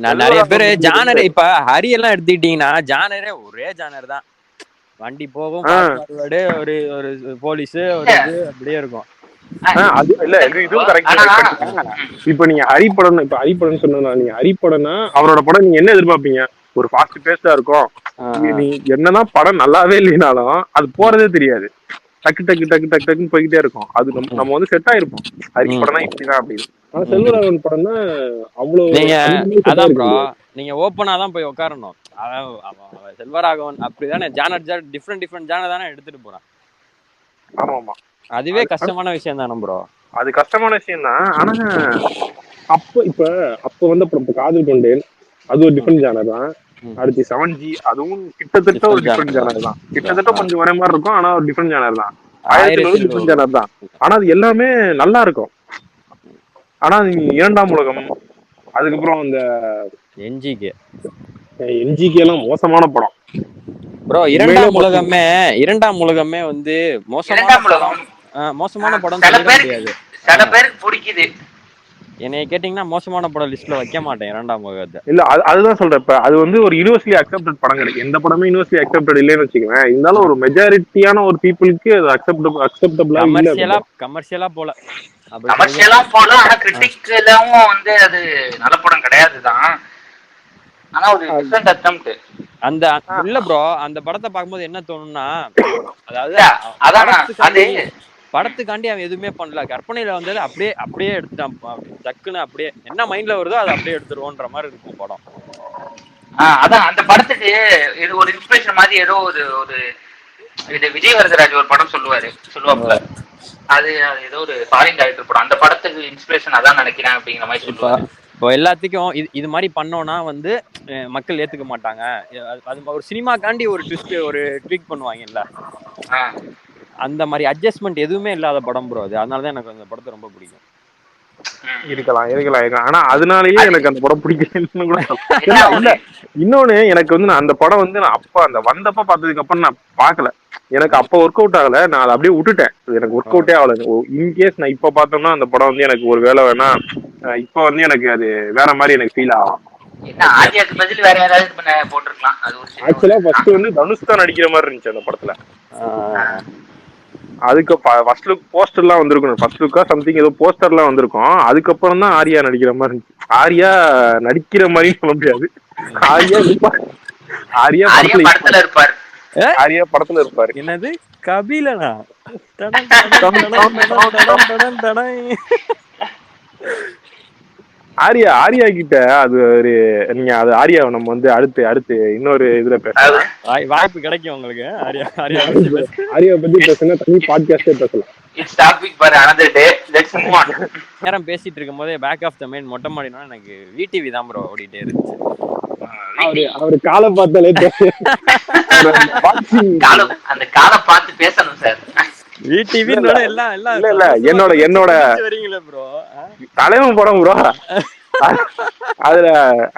Speaker 2: நான் நிறைய பேரு ஜானர் இப்ப ஹரி எல்லாம் எடுத்துக்கிட்டீங்கன்னா ஜானரே ஒரே ஜானர் தான். வண்டி போகும், ஒரு ஒரு போலீஸ் ஒரு இது அப்படியே இருக்கும்.
Speaker 3: அது இல்ல இதுவும் கரெக்ட். இப்ப நீங்க ஹரிப்படம் சொன்னா நீங்க ஹரிப்படம்னா அவரோட படம் நீங்க என்ன எதிர்பார்ப்பீங்க? ஒரு ஃபாஸ்ட் பேஸ்டா இருக்கும். நீ என்னதான் படம் நல்லாவே இல்லைனாலும் அது போறதே தெரியாது. டக்கு டக்கு டக்கு டக்கு டக்குன்னு போய்கிட்டே இருக்கும். அது நம்ம வந்து செட் ஆயிருப்போம். ஹரி படம் தான் இப்படிதான் அப்படின்னு. ஆனா செல்வராகவன் படம் தான் அவ்வளவு.
Speaker 2: அதான் ப்ரோ நீங்க ஓப்பனா தான் போய் உட்காரணும். செல்வராகவன் அப்படிதானே ஜானர் டிஃப்ரெண்ட் ஜானர் தானே எடுத்துட்டு போறான்.
Speaker 3: ஆமா ஆமா
Speaker 2: அதுவே கஷ்டமான விஷயம் தானே ப்ரோ.
Speaker 3: அது கஷ்டமான விஷயம் தான். ஆனா அப்ப வந்து காதல் கொண்டேன் அது ஒரு டிஃபரெண்ட் ஜானர் தான். அடுத்து 7G அதுவும் கிட்டத்தட்ட ஒரு டிஃபரெண்ட் ஜானர் தான். கிட்டத்தட்ட கொஞ்சம் ஒரே மாதிரி இருக்கும். ஆனா ஒரு டிஃபரெண்ட் ஜானர் தான். 1000 டிஃபரெண்ட் ஜானர் தான். ஆனா அது எல்லாமே நல்லா இருக்கும். ஆனா இரண்டாம் உலகம் அதுக்கப்புறம் அந்த என்ஜிகே எல்லாம் மோசமான படம்
Speaker 2: ப்ரோ. இரண்டாம் உலகமே வந்து மோசமான படம் சொல்ல முடியாது.
Speaker 1: சில பேருக்கு பிடிக்குது.
Speaker 2: என்னைய கேட்டீங்கன்னா மோசமான படம் லிஸ்ட்ல வைக்க மாட்டேன் இரண்டாம் உலகத்தை.
Speaker 3: இல்ல அதுதான் சொல்றேன். இப்ப அது வந்து ஒரு யூனிவர்சலி அக்செப்டட் படம் கிடையாது. எந்த படமே யூனிவர்சலி அக்செப்டட் இல்லைன்னு வச்சுக்கோங்க. இருந்தாலும் ஒரு மெஜாரிட்டியான ஒரு பீப்புளுக்கு அது அக்செப்டபிளா
Speaker 2: கமர்ஷியலா போல
Speaker 1: ஆனா கிரிட்டிக்கலாவும் வந்து அது நல்ல படம் கிடையாதுதான். ஆனா ஒரு டிஃபரண்ட் அட்டெம்ப்ட். அந்த
Speaker 2: இல்ல ப்ரோ அந்த படத்தை பார்க்கும்போது என்ன தோணும்னா அதாவது படத்துக்காண்டி அவன் எதுவுமே பண்ணல. கற்பனையில வந்தது அப்படியே எடுத்துட்டான். டக்குன்னு அப்படியே என்ன மைண்ட்ல வருதோ அதை அப்படியே எடுத்துருவோன்ற மாதிரி இருக்கும் படம்.
Speaker 1: அதான் அந்த படத்துக்கு இது ஒரு இன்ஸ்பிரேஷன் மாதிரி ஏதோ ஒரு இது விஜய் வரதராஜ் ஒரு படம் சொல்லுவாப்புல. அது ஏதோ ஒரு ஃபாரின் டைரக்டர் படம். அந்த படத்துக்கு இன்ஸ்பிரேஷன் அதான் நினைக்கிறேன் அப்படிங்கிற மாதிரி சொல்லுவாரு.
Speaker 2: இப்போ எல்லாத்துக்கும் இது மாதிரி பண்ணோம்னா வந்து மக்கள் ஏத்துக்க மாட்டாங்க. அது ஒரு சினிமாக்காண்டி ஒரு ட்விஸ்ட் ஒரு ட்வீக் பண்ணுவாங்கல்ல, அந்த மாதிரி அட்ஜஸ்ட்மெண்ட் எதுவுமே இல்லாத படம் ப்ரோ அது. அதனாலதான் எனக்கு அந்த படத்தை ரொம்ப பிடிக்கும்.
Speaker 3: இருக்கலாம். ஆனா அதனாலயே எனக்கு அந்த படம் பிடிக்கலன்னு கூட இல்ல. இன்னொன்னு எனக்கு வந்து நான் அந்த படம் வந்து நான் அப்ப அந்த வந்தப்ப பார்த்ததுக்கு அப்புறம் நான் பாக்கல. எனக்கு அப்ப ஒர்க் அவுட் ஆகல. நான் அதை அப்படியே விட்டுட்டேன். எனக்கு ஒர்க் அவுட்டே ஆகல. இன்கேஸ் நான் இப்ப பார்த்தோம்னா அந்த படம் வந்து எனக்கு ஒரு வேலை வேணா இப்ப வந்து எனக்கு அது வேற மாதிரி எனக்கு ஃபீல் ஆகும். ஆக்சுவலா ஃபர்ஸ்ட் வந்து தனுஷ் தான் நடிக்கிற மாதிரி இருந்துச்சு அந்த படத்துல. அதுக்கு ஃபர்ஸ்ட் லுக் போஸ்டர் எல்லாம் வந்திருக்கும். ஃபர்ஸ்ட் லுக்கா சம்திங் ஏதோ போஸ்டர் எல்லாம் வந்திருக்கும். அதுக்கப்புறம் தான் ஆர்யா நடிக்கிற மாதிரி இருந்துச்சு. ஆர்யா நடிக்கிற மாதிரி சொல்ல முடியாது. ஆர்யா படத்துல இருப்பாரு. ஆர்யா படத்துல இருப்பாரு.
Speaker 2: என்னது கபிலனா?
Speaker 3: ஆர்யா கிட்ட அது ஒரு நீங்க அது ஆர்யாவை நம்ம வந்து அடுத்து இன்னொரு இதுல பேசலாம்.
Speaker 2: வாய்ப்பு கிடைக்கும் உங்களுக்கு.
Speaker 3: ஆர்யா பத்தி பேசுனா தனி பாட்காஸ்டே பேசலாம்.
Speaker 2: நேரம் பேசிட்டு இருக்கும் போதே பேக் ஆஃப் த மெயின் மொட்டை மாடினா எனக்கு விடிவி தான் ப்ரோ ஓடிட்டே இருந்துச்சு.
Speaker 3: அவரு காலை பார்த்தாலே
Speaker 1: அந்த காலை பார்த்து பேசணும் சார்.
Speaker 3: என்னோட தலைவன் படம் ப்ரோ. அதுல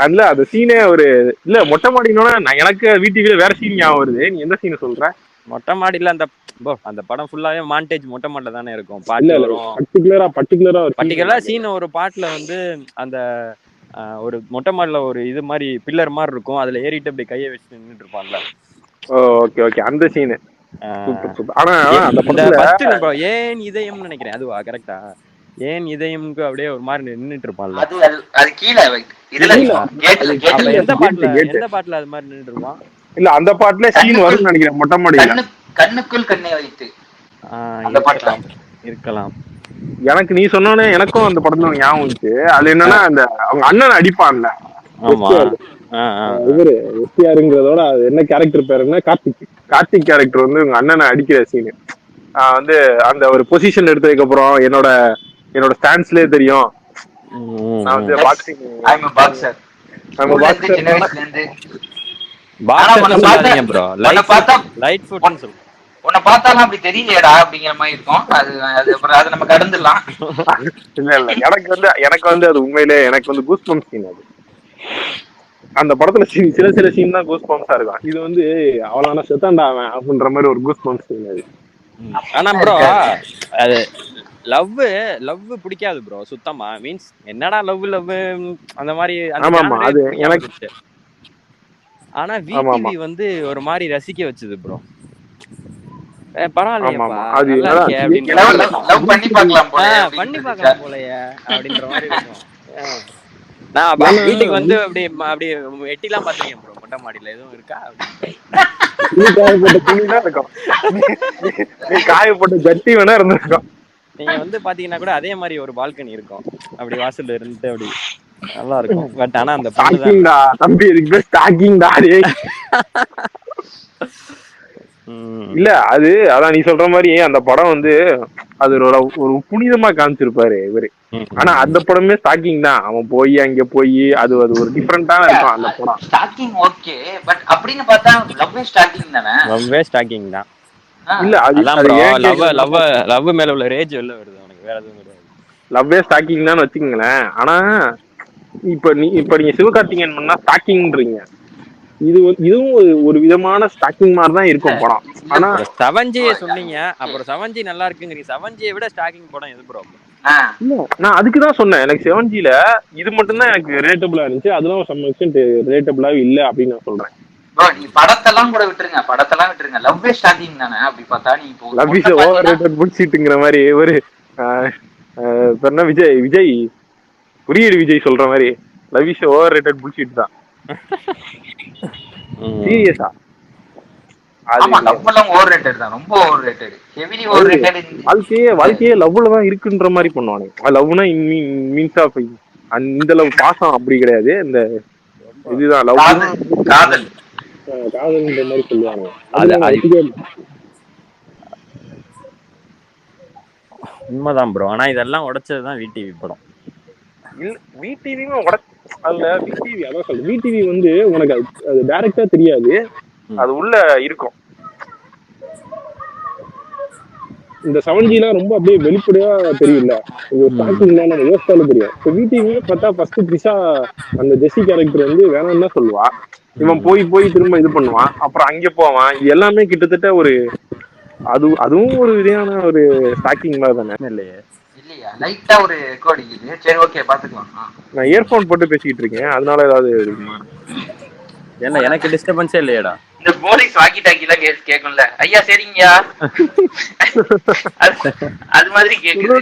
Speaker 3: அந்த சீனே ஒரு இல்ல மொட்டை மாடினோட எனக்கு வீட்டுக்கு வேற சீன் ஞாபகம் வருது. நீ எந்த சீன் சொல்ற?
Speaker 2: மொட்டை மாடியில அந்த படம் ஃபுல்லாவே மாண்டேஜ் மொட்டை மாடில தானே இருக்கும். பர்டிகுலரா சீன் ஒரு பாட்டுல வந்து அந்த ஒரு மொட்டை மாடில ஒரு இது மாதிரி பில்லர் மாதிரி இருக்கும். அதுல ஏறிட்டு அப்படி கையை வச்சு நின்றுட்டு இருப்பான்ல.
Speaker 3: ஓகே அந்த சீனு.
Speaker 2: ஏன் இதயம் நினைக்கிறேன். அதுவா கரெக்டா? ஏன் இதயம்க்கு அப்படியே ஒரு மாதிரி நின்னுட்டு இருப்பான்ல.
Speaker 1: அது கீழே
Speaker 2: எந்த பாட்டுல அது மாதிரி நின்னுட்டு இருப்பான்?
Speaker 3: இல்ல அந்த பாட்டுல சீன் வரும்னு நினைக்கிறேன் மொட்டை மாடியில.
Speaker 1: கண்ணுக்குள் கண்ணை வைத்து அந்த பாட்டுல
Speaker 2: இருக்கலாம்.
Speaker 3: எனக்கு நீ சொன்னோன்னே எனக்கும் அந்த படத்துல ஞாபகம் வந்துச்சு. அது என்னன்னா அந்த அவங்க அண்ணன் அடிப்பான்ல இவரு எஸ்டிஆருங்கிறதோட அது என்ன கேரக்டர் பேருன்னா கார்த்திக் கேரக்டர் வந்து உங்க அண்ணனை அடிக்கிற சீனு வந்து அந்த ஒரு பொசிஷன் எடுத்ததுக்கு அப்புறம் என்னோட ஸ்டான்ஸ்லயே தெரியும் நான் வந்து பாக்ஸிங்
Speaker 1: பாக்ஸர் உன்னை பார்த்தாலும் அப்படி தெரியலையடா அப்படிங்கிற மாதிரி இருக்கும். அது நம்ம கடந்துடலாம்.
Speaker 3: இல்ல எனக்கு வந்து அது உண்மையிலே எனக்கு வந்து கூஸ் பம்ப்ஸ் சீன். அது அந்த படத்துல சில சீன் தான் கூஸ் பம்ப்ஸா இருக்கும். இது வந்து அவளான செத்தாண்டா அவன் அப்படின்ற மாதிரி ஒரு கூஸ் பம்ப்ஸ் சீன் அது.
Speaker 2: ஆனா ப்ரோ அது லவ் பிடிக்காது ப்ரோ சுத்தமா. மீன்ஸ் என்னடா லவ் அந்த மாதிரி.
Speaker 3: ஆமா அது எனக்கு.
Speaker 2: ஆனா விடிவி வந்து ஒரு மாதிரி ரசிக்க வச்சது ப்ரோ. பரவாயில்லையாப்பா
Speaker 1: பண்ணி பார்க்கலாம்
Speaker 2: போலயே அப்படின்ற மாதிரி இருக்கும். நான் வீட்டுக்கு வந்து அப்படி எட்டிலாம் பாத்துருக்கேன் ப்ரோ. மொட்டை மாடியில எதுவும் இருக்கா?
Speaker 3: காயப்பட்ட ஜட்டி வேணா இருந்திருக்கும்.
Speaker 2: நீங்க வந்து பாத்தீங்கன்னா கூட அதே மாதிரி ஒரு பால்கனி இருக்கும். அப்படி வாசல்ல இருந்துட்டு அப்படி நல்லா இருக்கும். பட் ஆனா அந்த
Speaker 3: தம்பி இல்ல அது அதான் நீ சொல்ற மாதிரி அந்த படம் வந்து அது ஒரு புனிதமா காமிச்சிருப்பாரு இவரு. ஆனா அந்த படமே ஸ்டாக்கிங் தான். அவன் போய் அங்க போய் அது ஒரு டிஃபரெண்டான இருக்கும் அந்த படம்.
Speaker 1: ஸ்டாக்கிங் ஓகே பட் அப்படின்னு பார்த்தா லவ்வே ஸ்டாக்கிங் தானே.
Speaker 2: லவ்வே ஸ்டாக்கிங் தான்.
Speaker 3: இல்ல அது
Speaker 2: லவ் மேல உள்ள ரேஜ் வெளில வருது உனக்கு. வேற எதுவும் கிடையாது.
Speaker 3: லவ்வே ஸ்டாக்கிங் தான் வச்சுக்கங்களேன். ஆனா இப்ப நீங்க சிவகார்த்திகேயன் பண்ணா ஸ்டாக்கிங்ன்றீங்க. இதுவும் ஒரு விதமான ஸ்டாக்கிங் மாதிரி தான் இருக்கும் படம். ஆனா
Speaker 2: செவன்ஜியை சொன்னீங்க. அப்புறம் செவன்ஜி நல்லா இருக்குங்கிறீங்க. செவன்ஜியை விட ஸ்டாக்கிங் படம் எது ப்ரோ?
Speaker 3: இல்ல நான் அதுக்குதான் சொன்னேன். எனக்கு செவன்ஜில இது மட்டும் தான் எனக்கு ரேட்டபிளா இருந்துச்சு. அதெல்லாம் சம் எக்ஸ்டென்ட் ரேட்டபிளா இல்ல அப்படின்னு நான் சொல்றேன்.
Speaker 1: படத்தெல்லாம் கூட விட்டுருங்க. லவ்வே ஸ்டாக்கிங் தானே. அப்படி பார்த்தா நீ
Speaker 3: லவ் இஸ் ஓவர் ரேட்டட் புல்ஷிட்ங்கிற மாதிரி ஒரு விஜய் குறியீடு விஜய் சொல்ற மாதிரி love is over rated bullshit தான். சீரியஸா வாழ்க்கையே லவ்ல தான் இருக்குன்ற மாதிரி பண்ணுவானே. லவ்னா மீன்ஸ் ஆஃப் இந்த லவ் பாசம் அப்படி கிடையாது. இந்த இதுதான் லவ் காதல்ன்ற மாதிரி சொல்லுவாங்க.
Speaker 2: உண்மைதான் ப்ரோ. ஆனா இதெல்லாம் உடைச்சதுதான் விடிவி படம்.
Speaker 3: விடிவியுமே அதுல விடிவி அதான் சொல்றேன். விடிவி வந்து உனக்கு அது டைரக்டா தெரியாது. அது உள்ள இருக்கும். இந்த செவன்ஜிலாம் ரொம்ப அப்படியே வெளிப்படையா தெரியல. ஸ்டார்டிங்ல யோசிச்சாலும் தெரியும். இப்போ விடிவி பார்த்தா ஃபர்ஸ்ட் த்ரிஷா அந்த ஜெசி கேரக்டர் வந்து வேணாம்னு தான் சொல்லுவா. இவன் போய் திரும்ப இது பண்ணுவான். அப்புறம் அங்கே போவான். இது எல்லாமே கிட்டத்தட்ட ஒரு அதுவும் ஒரு விதையான ஒரு ஸ்டாக்கிங் மாதிரி தானே. இல்லையே
Speaker 1: லைட்டா ஒரு கோடிக்குது. சரி ஓகே பாத்துக்கலாம்.
Speaker 3: நான் இயர்போன் போட்டு பேசிக்கிட்டு இருக்கேன். அதனால ஏதாவது
Speaker 2: இல்ல எனக்கு டிஸ்டர்பன்ஸே இல்லையடா.
Speaker 1: இந்த போலீஸ் வாக்கி டாக்கி தான் கேக்கும்ல. ஐயா சரிங்கயா அது மாதிரி கேக்குது.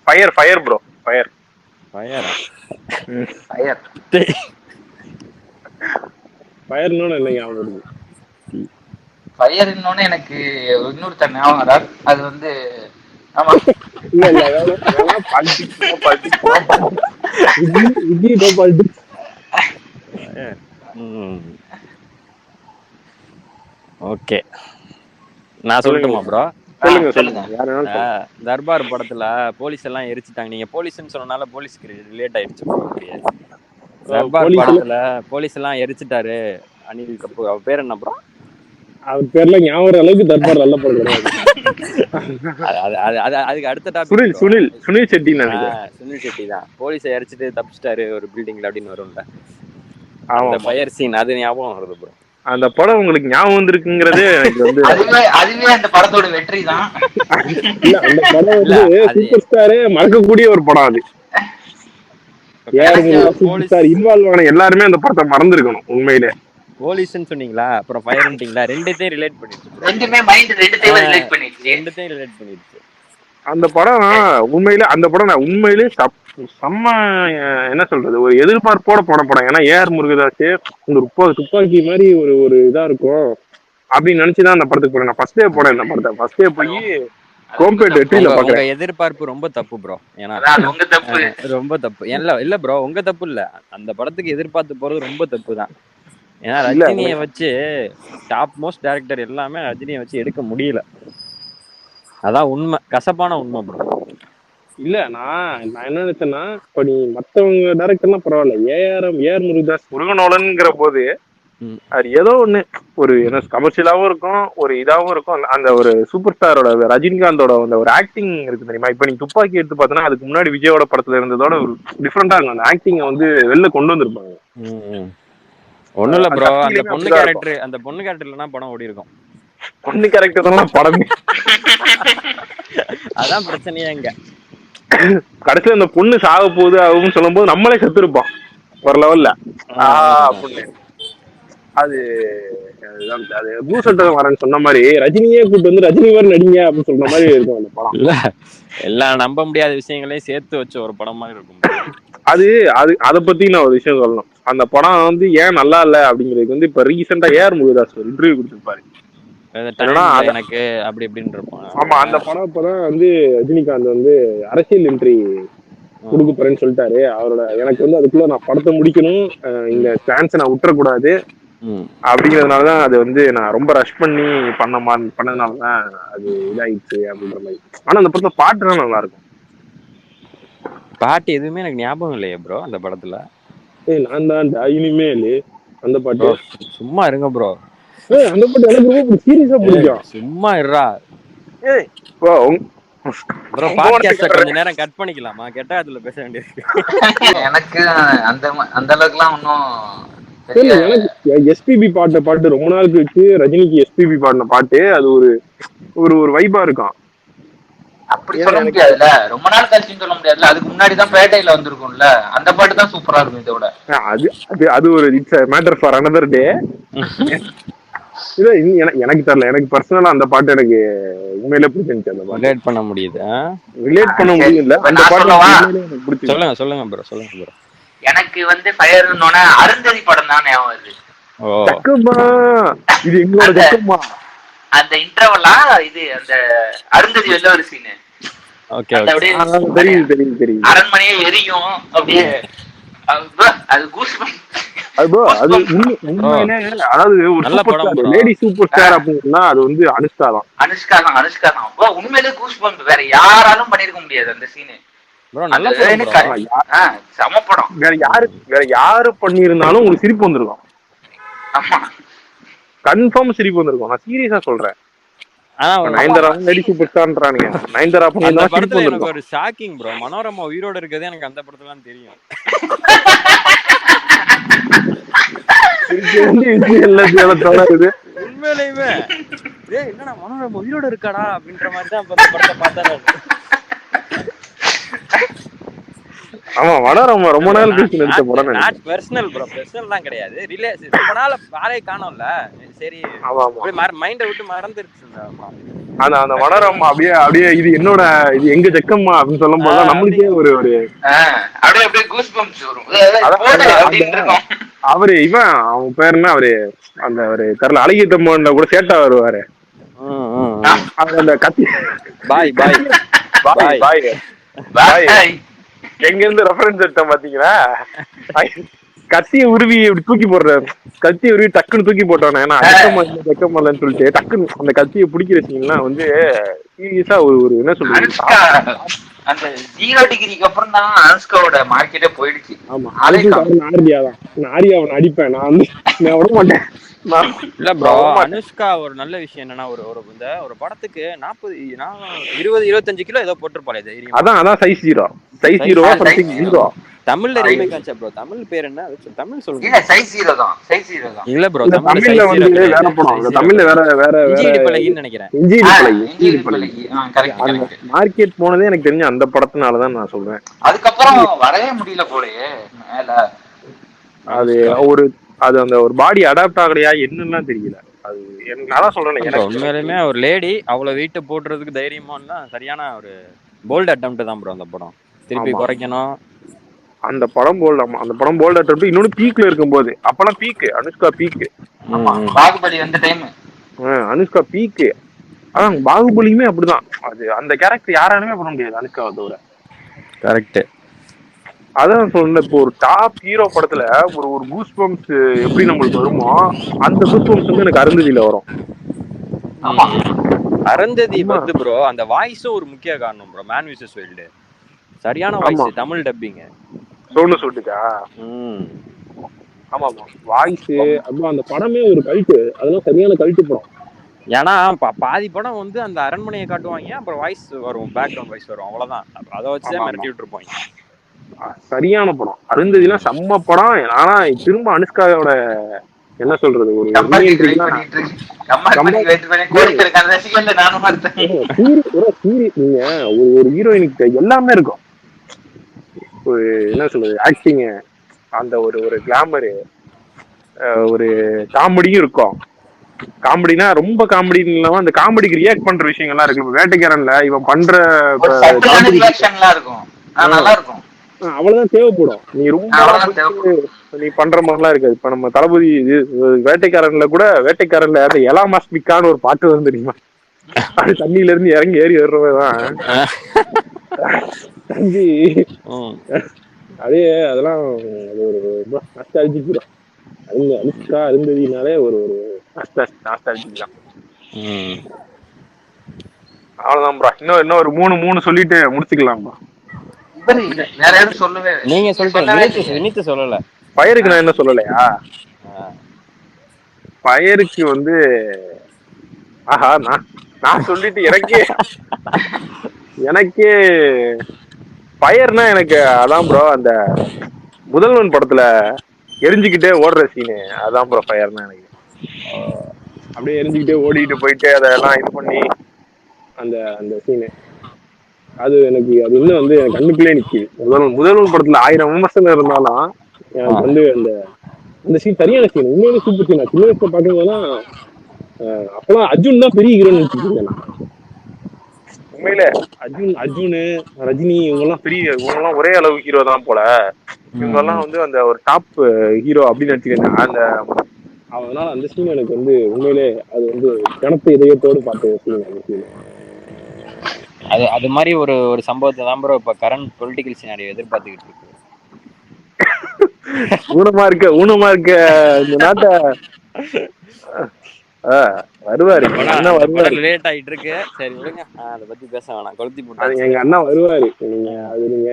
Speaker 3: 102 ஃபயர் ப்ரோ. ஃபயர் ஃபயர்னு என்ன ஞாபகம் வருது?
Speaker 1: ஃபயர்னு எனக்கு இன்னொரு தன் ஞாபகம் வராது. அது வந்து ஆமா
Speaker 2: ஓகே நான் சொல்லட்டுமா ப்ரோ? தர்பார் படத்துல போலீஸ் எல்லாம் எரிச்சுட்டாங்க. நீங்க போலீஸ்ன்னு சொன்னனால போலீஸ்க்கு ரிலேட் ஆயிடுச்சு. தர்பார் படத்துல போலீஸ் எல்லாம் எரிச்சுட்டாரு அனில் கபூர். அவர் பேர் என்ன ப்ரோ?
Speaker 3: அவர் பேர்ல ஞாபகம் அளவுக்கு தர்பார் நல்ல படம் கிடையாது.
Speaker 2: அதுக்கு அடுத்த டாபிக்
Speaker 3: சுனில் செட்டி
Speaker 2: தான். போலீஸை எரிச்சிட்டு தப்பிச்சிட்டாரு ஒரு பில்டிங்ல அப்படின்னு வரும்ல. அந்த ஃபயர் சீன் அது ஞாபகம் வருது ப்ரோ.
Speaker 3: அந்த படம் உங்களுக்கு ஞாபகம் வந்திருக்குங்கிறதே எனக்கு வந்து
Speaker 1: அதுவே அந்த படத்தோட வெற்றி தான்.
Speaker 3: அந்த படம் வந்து சூப்பர் ஸ்டாரே மறக்கக்கூடிய ஒரு படம். அது சூப்பர் ஸ்டார் இன்வால்வ் ஆன எல்லாருமே அந்த படத்தை மறந்துருக்கணும் உண்மையிலே.
Speaker 2: போலீஸ்ன்னு சொன்னீங்களா, அப்புறம் ஃபயர்ன்றீங்களா, ரெண்டுத்தையும் ரிலேட் பண்ணிடுச்சு.
Speaker 1: ரெண்டுமே மைண்ட் ரெண்டுத்தையும் ரிலேட் பண்ணிடுச்சு.
Speaker 2: ரெண்டுத்தையும் ரிலேட் பண்ணிடுச்சு.
Speaker 3: அந்த படம் உண்மையிலே அந்த படம் நான் உண்மையிலே செம்ம என்ன சொல்றது ஒரு எதிர்பார்ப்போட போன படம். ஏன்னா ஏஆர் முருகதாஸ் இந்த துப்பாக்கி மாதிரி ஒரு ஒரு இதா இருக்கும் அப்படின்னு நினைச்சுதான் அந்த படத்துக்கு போனேன். நான் ஃபர்ஸ்ட் டே போனேன் இந்த படத்தை. ஃபர்ஸ்ட் டே போய் கோம்பேட் வெற்றியில பாக்குறேன்.
Speaker 2: எதிர்பார்ப்பு ரொம்ப தப்பு ப்ரோ. ஏன்னா ரொம்ப தப்பு. இல்ல ப்ரோ உங்க தப்பு இல்ல, அந்த படத்துக்கு எதிர்பார்த்து போறது ரொம்ப தப்பு தான். ஏன்னா ரஜினியை வச்சு டாப் மோஸ்ட் டைரக்டர் எல்லாமே ரஜினியை வச்சு எடுக்க முடியல. அதான் உண்மை, கசப்பான உண்மை ப்ரோ.
Speaker 3: இல்ல நான் என்ன நினைச்சேன்னா, இப்ப நீ மத்தவங்க டைரக்டர்லாம் பரவாயில்ல, ஏஆர் முருகதாஸ் முருகனோலன்ங்கிற போது அது ஏதோ ஒண்ணு ஒரு என்ன கமர்ஷியலாவும் இருக்கும், ஒரு இதாவும் இருக்கும். அந்த ஒரு சூப்பர் ஸ்டாரோட ரஜினிகாந்தோட அந்த ஒரு ஆக்டிங் இருக்கு தெரியுமா? இப்ப நீ துப்பாக்கி எடுத்து பார்த்தோன்னா அதுக்கு முன்னாடி விஜயோட படத்துல இருந்ததோட ஒரு டிஃப்ரெண்டா இருக்கும். அந்த ஆக்டிங்கை வந்து வெளில கொண்டு வந்திருப்பாங்க.
Speaker 2: ஒண்ணும் இல்ல ப்ரோ, அந்த பொண்ணு கேரக்டர் இல்லைன்னா படம் ஓடி இருக்கும்.
Speaker 3: பொண்ணு கேரக்டர் தான் படமே.
Speaker 2: அதான் பிரச்சனையே இங்க.
Speaker 3: கடைசியில அந்த பொண்ணு சாக போகுது அப்படின்னு சொல்லும் போது நம்மளே செத்துருப்போம் ஒரு லெவல்ல. அது அது பூசட்டம் வரேன்னு சொன்ன மாதிரி ரஜினியே கூப்பிட்டு வந்து ரஜினி மாதிரி நடிங்க அப்படின்னு சொல்ற மாதிரி இருக்கும் அந்த படம்.
Speaker 2: இல்ல எல்லாம் நம்ப முடியாத விஷயங்களையும் சேர்த்து வச்ச ஒரு படம் மாதிரி இருக்கும்.
Speaker 3: அது அதை பத்தி நான் ஒரு விஷயம் சொல்லணும். அந்த படம் வந்து ஏன் நல்லா இல்ல அப்படிங்கிறதுக்கு வந்து இப்ப ரீசெண்டா ஏஆர் முருகதாஸ் ஒரு இன்டர்வியூ கொடுத்துருப்பாரு.
Speaker 2: எனக்கு அப்படி இப்படின்னு இருப்பான்.
Speaker 3: ஆமா, அந்த படம் இப்பதான் வந்து ரஜினிகாந்த் வந்து அரசியல் என்ட்ரி கொடுக்க போறேன்னு சொல்லிட்டாரு. அவரோட எனக்கு வந்து அதுக்குள்ள நான் படத்தை முடிக்கணும், இந்த சான்ஸை நான் விட்டுறக்கூடாது அப்படிங்கிறதுனாலதான் அது வந்து நான் ரொம்ப ரஷ் பண்ணி பண்ணதுனாலதான் அது இதாயிடுச்சு அப்படின்ற மாதிரி. ஆனா அந்த படத்துல பாட்டுலாம் நல்லா இருக்கும்.
Speaker 2: பாட்டு எதுவுமே எனக்கு ஞாபகம் இல்லையே ப்ரோ அந்த படத்துல.
Speaker 3: நான் தான் இனிமேல் அந்த பாட்டு
Speaker 2: சும்மா இருங்க ப்ரோ.
Speaker 3: அந்த பாட்டு எனக்கு ரொம்ப சீரியஸா பிடிக்கும்.
Speaker 2: சும்மா இருடா. ப்ரோ பாட்காஸ்ட் கொஞ்ச நேரம் கட் பண்ணிக்கலாமா? கெட்ட அதுல பேச வேண்டியது.
Speaker 1: எனக்கு அந்த அளவுக்குலாம் ஒன்னும்
Speaker 3: எனக்கு எஸ்பிபி பாட்டு ரொம்ப நாள் கழிச்சு ரஜினிக்கு எஸ்பிபி பாடின பாட்டு அது ஒரு ஒரு ஒரு வைபா இருக்கும்.
Speaker 1: அப்படி சொல்ல முடியாதுல்ல, ரொம்ப நாள் கழிச்சுன்னு சொல்ல முடியாதுல்ல. அதுக்கு முன்னாடிதான் பேட்டையில வந்திருக்கும்ல, அந்த பாட்டு தான் சூப்பரா இருக்கும். இதோட
Speaker 3: அது ஒரு it's matter for another day. எனக்கு தெரியல, எனக்கு பர்சனலா அந்த பாட்டு எனக்கு உண்மையிலே பிடிச்சிருந்துச்சு. அந்த பாட்டு ரிலேட் பண்ண முடியுது. அந்த பாட்டு
Speaker 2: சொல்லுங்க ப்ரோ, சொல்லுங்க ப்ரோ.
Speaker 1: எனக்கு வந்து ஃபயர்னோட அருந்ததி படம் தான் ஞாபகம் வருது.
Speaker 3: இது எங்களோட
Speaker 1: அந்த இன்டர்வலா இது அந்த அருந்ததி வெளில ஒரு சீனு. அரண்மனையே எரியும் அப்படியே. அது கூஸ்பம்ப்.
Speaker 3: அது உண்மையிலே அதாவது ஒரு லேடி சூப்பர் ஸ்டார் அப்படின்னா அது வந்து அனுஷ்கா தான்.
Speaker 1: உண்மையிலே கூஸ்பம்ப் வேற யாராலும் பண்ணிருக்க முடியாது அந்த சீனு. சமப்படம்
Speaker 3: வேற யாரு பண்ணிருந்தாலும் உங்களுக்கு சிரிப்பு வந்திருக்கும். கன்ஃபார்ம் சிரிப்பு வந்திருக்கும். நான் சீரியஸா சொல்றேன். நயன்தாரா லேடி சூப்பர் ஸ்டார்ன்றானுங்க. நயன்தாரா பண்ணா சிரிப்பு வந்திருக்கும்.
Speaker 2: ஒரு ஷாக்கிங் ப்ரோ. மனோரமா உயிரோட இருக்கதே எனக்கு அந்த படத்துல தெரியும். உண்மையிலேயுமே என்னடா மனோரமா உயிரோட இருக்காடா அப்படின்ற மாதிரி தான் படத்தை பார்த்தா.
Speaker 3: ஆமா, மனோரமா ரொம்ப நாள் கழிச்சு நடிச்ச படம்.
Speaker 2: நாட் பர்சனல் ப்ரோ, பர்சனல்லாம் கிடையாது. ரிலேஷன் ரொம்ப நாள் பாலே காணோம்ல. சரி மைண்ட விட்டு மறந்துருச்சு.
Speaker 3: அந்த மனோரமா அப்படியே இது என்னோட இது எங்க ஜக்கம்மா அப்படின்னு சொல்லும் போது நம்மளுக்கே ஒரு ஒரு அவரு இவன் அவன் பேர் என்ன, அவரு அந்த ஒரு தெரியல அழகிய தம்மன்ல கூட சேட்டா வருவாரு. அந்த கத்தி
Speaker 2: பாய் பாய்
Speaker 3: பாய் பாய் பாய் எங்க இருந்து ரெஃபரன்ஸ் எடுத்தோம் பாத்தீங்களா? கத்திய உருவி இப்படி தூக்கி போடுறாரு. கத்திய உருவி டக்குன்னு தூக்கி போட்டோன்னே ஜக்கமல்லன்னு சொல்லிட்டு டக்குன்னு அந்த கத்தியை பிடிக்கிற சீன்லாம் வந்து சீரியஸா ஒரு என்ன சொல்றது,
Speaker 1: அந்த 0 டிகிரிக்கு அப்புறம் தான் அனுஷ்காவோட மார்க்கெட்டே போயிடுச்சு.
Speaker 3: ஆமா, ஆரியாவை அடிப்பேன் நான் விட மாட்டேன்.
Speaker 2: இல்ல ப்ரோ, அனுஷ்கா ஒரு நல்ல விஷயம் என்னன்னா ஒரு படத்துக்கு 20-25 கிலோ ஏதோ போட்டிருப்பாளே தைரியம்.
Speaker 3: அதான் சைஸ் 0
Speaker 2: தமிழ்ல ரீமேக் ஆச்சா ப்ரோ? தமிழ் பேர் என்ன? தமிழ் சொல்லுங்க.
Speaker 1: இல்ல சைஸ் 0 தான்.
Speaker 2: இல்ல ப்ரோ,
Speaker 3: தமிழ்ல வந்து வேற படம். தமிழ்ல வேற
Speaker 2: இஞ்சி பலகின்னு நினைக்கிறேன்.
Speaker 3: இஞ்சி பலகி கரெக்ட். மார்க்கெட் போனதே எனக்கு தெரிஞ்ச அந்த படத்தினால தான் நான் சொல்றேன்.
Speaker 1: அதுக்கப்புறம் வரவே முடியல போலயே மேல.
Speaker 3: அது அந்த ஒரு பாடி அடாப்ட் ஆகலையா என்னன்னா தெரியல. அது நான் சொல்றேன் எனக்கு
Speaker 2: உண்மையிலுமே ஒரு லேடி அவ்வளவு வெயிட்ட போடுறதுக்கு தைரியமானா சரியான ஒரு போல்ட் அட்டெம்ப்ட் தான் ப்ரோ அந்த படம். திருப்பி குறைக்கணும்.
Speaker 3: அந்த படம் போல்ட் அட்டெம்ப்ட். இன்னொன்னு பீக்ல இருக்கும்போது, அப்பெல்லாம் பீக் அனுஷ்கா பீக்.
Speaker 1: பாகுபலி அந்த டைம்
Speaker 3: அனுஷ்கா பீக். அதான் பாகுபலியுமே அப்படிதான். அது அந்த கேரக்டர் யாராலுமே பண்ண முடியாது அனுஷ்காவை தவிர.
Speaker 2: கரெக்ட்.
Speaker 3: அதான் சொன்ன, இப்போ ஒரு டாப் ஹீரோ படத்துல ஒரு கூஸ் பம்ப்ஸ் எப்படி நம்மளுக்கு வருமோ அந்த கூஸ் பம்ப்ஸ் வந்து எனக்கு அருந்ததியில வரும்.
Speaker 2: அருந்ததி வந்து ப்ரோ அந்த வாய்ஸும் ஒரு முக்கிய காரணம் ப்ரோ. மேன் விசஸ் வைல்டு சரியான வாய்ஸ், தமிழ் டப்பிங்
Speaker 3: சோனு சூட்டுக்கா. ஆமா வாய்ஸ் அப்போ அந்த படமே ஒரு கல்ட்டு. அதெல்லாம் சரியான கல்ட்டு படம்.
Speaker 2: ஏன்னா பாதி படம் வந்து அந்த அரண்மனையை காட்டுவாங்க, அப்புறம் வாய்ஸ் வரும், பேக்ரவுண்ட் வாய்ஸ் வரும், அவ்வளவுதான். அதை வச்சுதான் மிரட்டி விட்டுருப்பாங்க.
Speaker 3: சரியான படம். அருந்ததிலாம் செம்ம படம். ஆனா திரும்ப அனுஷ்காவோட என்ன சொல்றது, ஒரு நீங்க ஒரு ஹீரோயினுக்கு எல்லாமே இருக்கும். ஒரு என்ன சொல்றது, ஆக்டிங், அந்த ஒரு கிளாமரு, ஒரு காமெடியும் இருக்கும். காமெடினா ரொம்ப காமெடி இல்லாம அந்த காமெடிக்கு ரியாக்ட் பண்ற விஷயங்கள்லாம் இருக்கு. வேட்டைக்காரன்ல இவன் பண்ற அவ்வளவுதான் தேவைப்படும். நீ ரொம்ப நீ பண்ற மாதிரிலாம் இருக்காது. இப்ப நம்ம தளபதி வேட்டைக்காரன்ல கூட, வேட்டைக்காரன்ல அந்த எலா மாஸ்மிக்கான ஒரு பாட்டு வந்து தெரியுமா, அது தண்ணியில இருந்து இறங்கி ஏறி வர்றவதான் தம்பி. அதே அதெல்லாம் அது ஒரு நாஸ்டால்ஜிக் தான். அனுஷ்கா அருந்ததினாலே ஒரு நாஸ்டால்ஜிக் தான். அவ்வளவுதான் ப்ரோ. இன்னும் ஒரு மூணு சொல்லிட்டு முடிச்சுக்கலாம் ப்ரோ.
Speaker 1: வேற யாரும் சொல்லவே,
Speaker 2: நீங்க சொல்லிட்டு சொல்லல.
Speaker 3: பயருக்கு நான் என்ன சொல்லலையா? பயருக்கு வந்து ஆஹா, நான் சொல்லிட்டு எனக்கே பயர்னா எனக்கு அதான் ப்ரோ, அந்த முதல்வன் படத்துல எரிஞ்சுக்கிட்டே ஓடுற சீனு, அதான் ப்ரோ பயர்னா எனக்கு. அப்படியே எரிஞ்சுக்கிட்டே ஓடிட்டு போயிட்டு அதெல்லாம் இது பண்ணி அந்த சீனு, அது எனக்கு அது இன்னும் வந்து எனக்கு கண்ணுக்குள்ளே நிக்குது. முதல்வன் படத்துல 1000 விமர்சனம் இருந்தாலும் எனக்கு வந்து அந்த சீன் சரியான சீன், உண்மையிலே சூப்பர் சீன். சின்ன வயசுல பாக்கும்போதுதான் அப்பெல்லாம் அர்ஜுன் தான் பெரிய ஹீரோன்னு நினைச்சிட்டு இருக்கேன். உண்மையிலே அர்ஜுன் ரஜினி இவங்கெல்லாம் ஒரே அளவு ஹீரோ தான் போல. இவங்கெல்லாம் வந்து அந்த ஒரு டாப் ஹீரோ அப்படின்னு நினைச்சுக்கேன். அதனால அந்த சீன் எனக்கு வந்து உண்மையிலே அது வந்து கனத்த இதயத்தோடு பார்த்த சீன் அந்த சீன்.
Speaker 2: அது மாதிரி ஒரு சம்பவத்தை தான் ப்ரோ இப்ப கரண்ட் பொலிட்டிக்கல் சினாரியோ எதிர்பார்த்துக்கிட்டு இருக்கு.
Speaker 3: ஊனமா இருக்க இந்த நாட்டை வருவாரு.
Speaker 2: லேட் ஆயிட்டு இருக்கு. சரி விடுங்க, அதை பத்தி பேச வேணாம். கொளுத்தி போட்டு
Speaker 3: எங்க அண்ணா வருவாரு.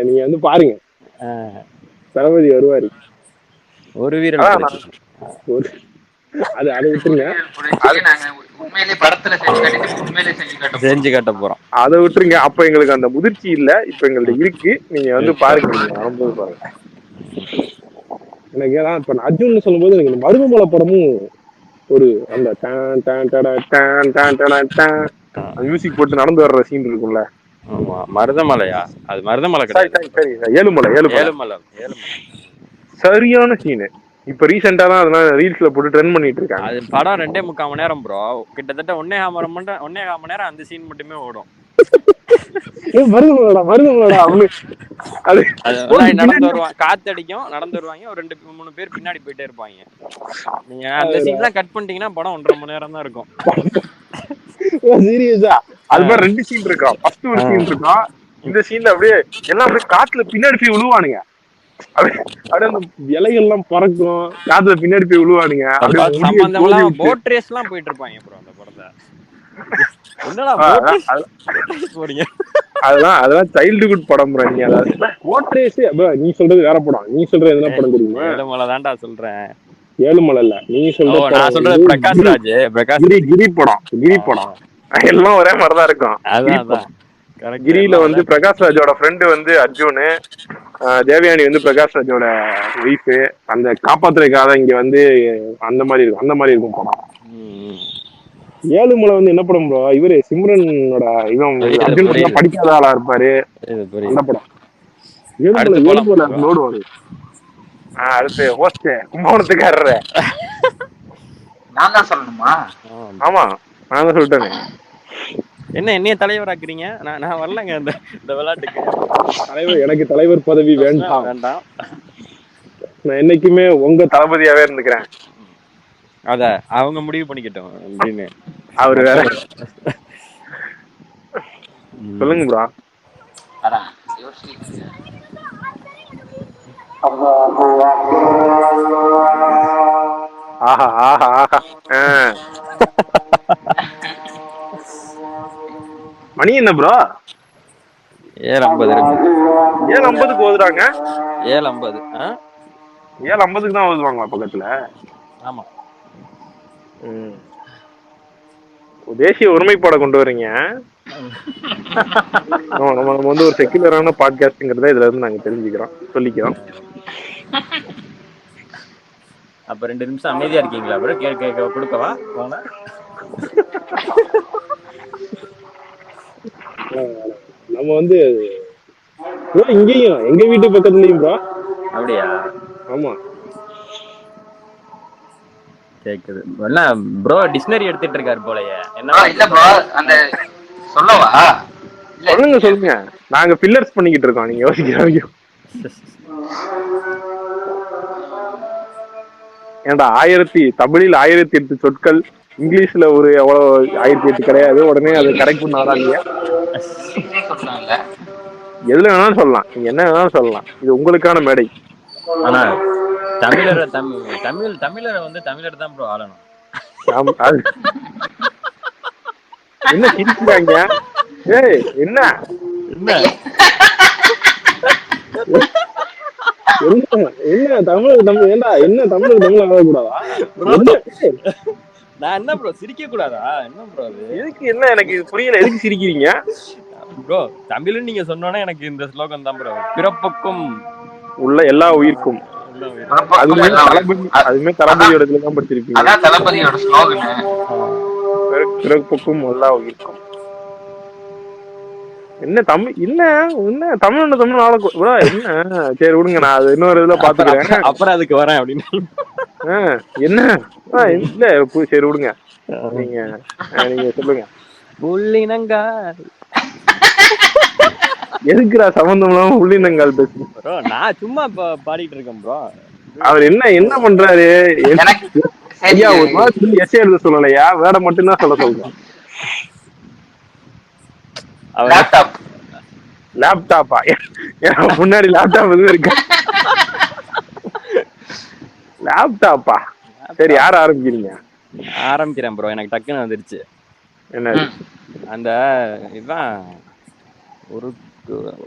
Speaker 3: நீங்க வந்து பாருங்க, தளபதி வருவாரு. ஒரு வீரன் அதை விட்டுருங்க.
Speaker 2: செஞ்சு காட்ட போறோம்.
Speaker 3: அதை விட்டுருங்க. அப்ப எங்களுக்கு அந்த முதிர்ச்சி இல்ல, இப்ப எங்கள்ட்ட இருக்கு. நீங்க வந்து பாருங்க, நீங்க வரும்போது பாருங்க. எனக்கு ஏன்னா இப்ப அர்ஜுன் சொல்லும் போது எனக்கு மருதமலை படமும் ஒரு அந்த மியூசிக் போட்டு நடந்து வர்ற சீன் இருக்கும்ல.
Speaker 2: மருதமலையா? அது மருதமலை
Speaker 3: சரி, ஏழுமலை சரியான சீனு. இப்ப ரீசெண்டா தான் அதெல்லாம் ரீல்ஸ்ல போட்டு ட்ரெண்ட் பண்ணிட்டு இருக்காங்க.
Speaker 2: அது படம் 2.25 மணி நேரம் ப்ரோ. கிட்டத்தட்ட 1.5 மணி நேரம் அந்த சீன் மட்டுமே ஓடும். நடந்து வருவாங்க, காத்தடிக்கும், நடந்து வருவாங்க, ஒரு 2-3 பேர் பின்னாடி போயிட்டே இருப்பாங்க. நீங்க அந்த சீன்லாம் கட் பண்ணிட்டீங்கன்னா படம் 1.5 மணி நேரம் தான் இருக்கும்.
Speaker 3: சீரியஸா அது மாதிரி 2 சீன் இருக்கும். ஃபர்ஸ்ட் ஒரு சீன் இருக்கும். இந்த சீன்ல அப்படியே எல்லாம் அப்படியே காட்டுல பின்னாடி போய் விழுவானுங்க. அப்படியே அந்த இலைகள்லாம் பறக்கும், காட்டுல பின்னாடி போய் விழுவானுங்க.
Speaker 2: போட் ரேஸ் எல்லாம் போயிட்டு இருப்பாங்க ப்ரோ அந்த படத்தை.
Speaker 3: அதெல்லாம் சைல்டுஹுட் படம் ப்ரோ. நீ அதாவது போட் ரேஸ், நீ சொல்றது வேற படம். நீ சொல்றது என்ன படம் தெரியுமா?
Speaker 2: ஏழுமலை தான்டா சொல்றேன்.
Speaker 3: ஏழுமலை இல்ல, நீ
Speaker 2: சொல்றது பிரகாஷ் ராஜ்.
Speaker 3: கிரி படம் எல்லாம் ஒரே மாதிரிதான் இருக்கும். கிரியில வந்து பிரகாஷ் ராஜோட ஃப்ரெண்டு வந்து அர்ஜுனு, தேவயானி வந்து பிரகாஷ் ராஜோட ஒய்ஃபு. அந்த காப்பாத்துறதுக்காக இங்க வந்து அந்த மாதிரி இருக்கும் படம். ஏழுமலை வந்து என்ன படம் ப்ரோ, இவரு சிம்ரனோட இவன் அர்ஜுன் படிக்காத ஆளா இருப்பாரு அந்த படம். ஏழுமலை லோடு வரும். அடுத்து ஹோஸ்ட் கும்பகோணத்துக்காரரு
Speaker 1: நான் தான் சொல்லணுமா?
Speaker 3: ஆமா நான் தான் சொல்லிட்டேனே.
Speaker 2: என்ன என்னைய தலைவராக்குறீங்க? நான் வரலங்க இந்த விளையாட்டுக்கு.
Speaker 3: தலைவர், எனக்கு தலைவர் பதவி வேண்டாம்.
Speaker 2: வேண்டாம்.
Speaker 3: நான் என்னைக்குமே உங்க தளபதியாவே இருந்துக்கிறேன்.
Speaker 2: அத அவங்க முடிவு பண்ணிக்கிட்டோம் அப்படின்னு.
Speaker 3: அவரு வேற. சொல்லுங்க ப்ரோ.
Speaker 1: அதான் யோசிச்சு.
Speaker 3: ஆஹா ஆஹா ஆஹா. மணி என்ன ப்ரோ?
Speaker 2: 7:50 இருக்கு.
Speaker 3: 7:50க்கு ஓதுறாங்க.
Speaker 2: 7:50.
Speaker 3: 7:50க்கு தான் ஓதுவாங்களா பக்கத்துல?
Speaker 2: ஆமா.
Speaker 3: தேசிய ஒருமைப்பாடை கொண்டு வர்றீங்க. நம்ம வந்து ஒரு செக்குலரான பாட்காஸ்ட்ங்கிறத இதுல இருந்து நாங்க தெரிஞ்சுக்கிறோம், சொல்லிக்கிறோம்.
Speaker 2: அப்ப 2 நிமிஷம் அமைதியா இருக்கீங்களா ப்ரோ? கேட்க கொடுக்கவா போன?
Speaker 3: நம்ம வந்து இங்கேயும் எங்க வீட்டு பக்கத்துலயும் ப்ரோ.
Speaker 2: அப்படியா?
Speaker 3: ஆமா
Speaker 2: கேக்குது. என்ன ப்ரோ டிக்ஷனரி எடுத்துட்டு இருக்காரு போலயே. என்ன
Speaker 1: இல்ல ப்ரோ, அந்த சொல்லவா?
Speaker 3: சொல்லுங்க. நாங்க பில்லர்ஸ் பண்ணிக்கிட்டு இருக்கோம், நீங்க யோசிக்கிறீங்க. ஏன்டா தமிழில் 1008 சொற்கள், இங்கிலீஷ்ல ஒரு எவ்வளவு 1008 கிடையாது. உடனே அதை கரெக்ட் பண்ணாதான் இல்லையா? எதுல வேணாலும் சொல்லலாம், நீங்க என்ன வேணாலும் சொல்லலாம். இது உங்களுக்கான மேடை.
Speaker 2: ஆனா தமிழரை வந்து தமிழர் தான் ப்ரோ ஆளணும்.
Speaker 3: என்ன சிரிக்கிறாங்க? ஏய் என்ன என்ன தமிழ் ஏண்டா என்ன தமிழ் ஆகக்கூடாதா?
Speaker 2: நான் என்ன ப்ரோ சிரிக்க கூடாதா? என்ன ப்ரோ அது?
Speaker 3: எதுக்கு? என்ன எனக்கு புரியல, எதுக்கு சிரிக்கிறீங்க
Speaker 2: ப்ரோ? தமிழ்னு நீங்க சொன்னோன்னே எனக்கு இந்த ஸ்லோகம் தான் ப்ரோ. பிறப்புக்கும்
Speaker 3: உள்ள எல்லா உயிர்க்கும். அதுமே தளபதியோட இதுலதான் படிச்சிருப்பீங்க.
Speaker 1: தளபதியோட ஸ்லோகன்.
Speaker 3: பிறப்புக்கும் எல்லா உயிர்க்கும். என்ன தமிழ் என்ன தமிழ் ஆள என்ன? சரி விடுங்க, நான் அது இன்னொரு இதுல பாத்துக்கிறேன்.
Speaker 2: அப்புறம் அதுக்கு வரேன் அப்படின்னு.
Speaker 3: என்ன இல்ல சரி விடுங்க, நீங்க சொல்லுங்க.
Speaker 2: உள்ளினங்கா
Speaker 3: எதுக்குடா சம்பந்தம் இல்லாம உள்ளினங்கால் பேசுங்க
Speaker 2: ப்ரோ? நான் சும்மா பாடிட்டு இருக்கேன் ப்ரோ. அவர்
Speaker 3: என்ன பண்றாரு? ஐயா ஒரு மாதிரி எஸ்ஏ எழுத சொல்லலையா, வேற மட்டும்தான் சொல்ல சொல்றேன். லேப்டாப்பா? முன்னாடி லேப்டாப் எதுவும் இருக்கு? லேப்டாப்பா? சரி, யார் ஆரம்பிக்கிறீங்க?
Speaker 2: ஆரம்பிக்கிறேன் ப்ரோ. எனக்கு டக்குன்னு வந்துருச்சு.
Speaker 3: என்ன
Speaker 2: அந்த இதுதான் ஒரு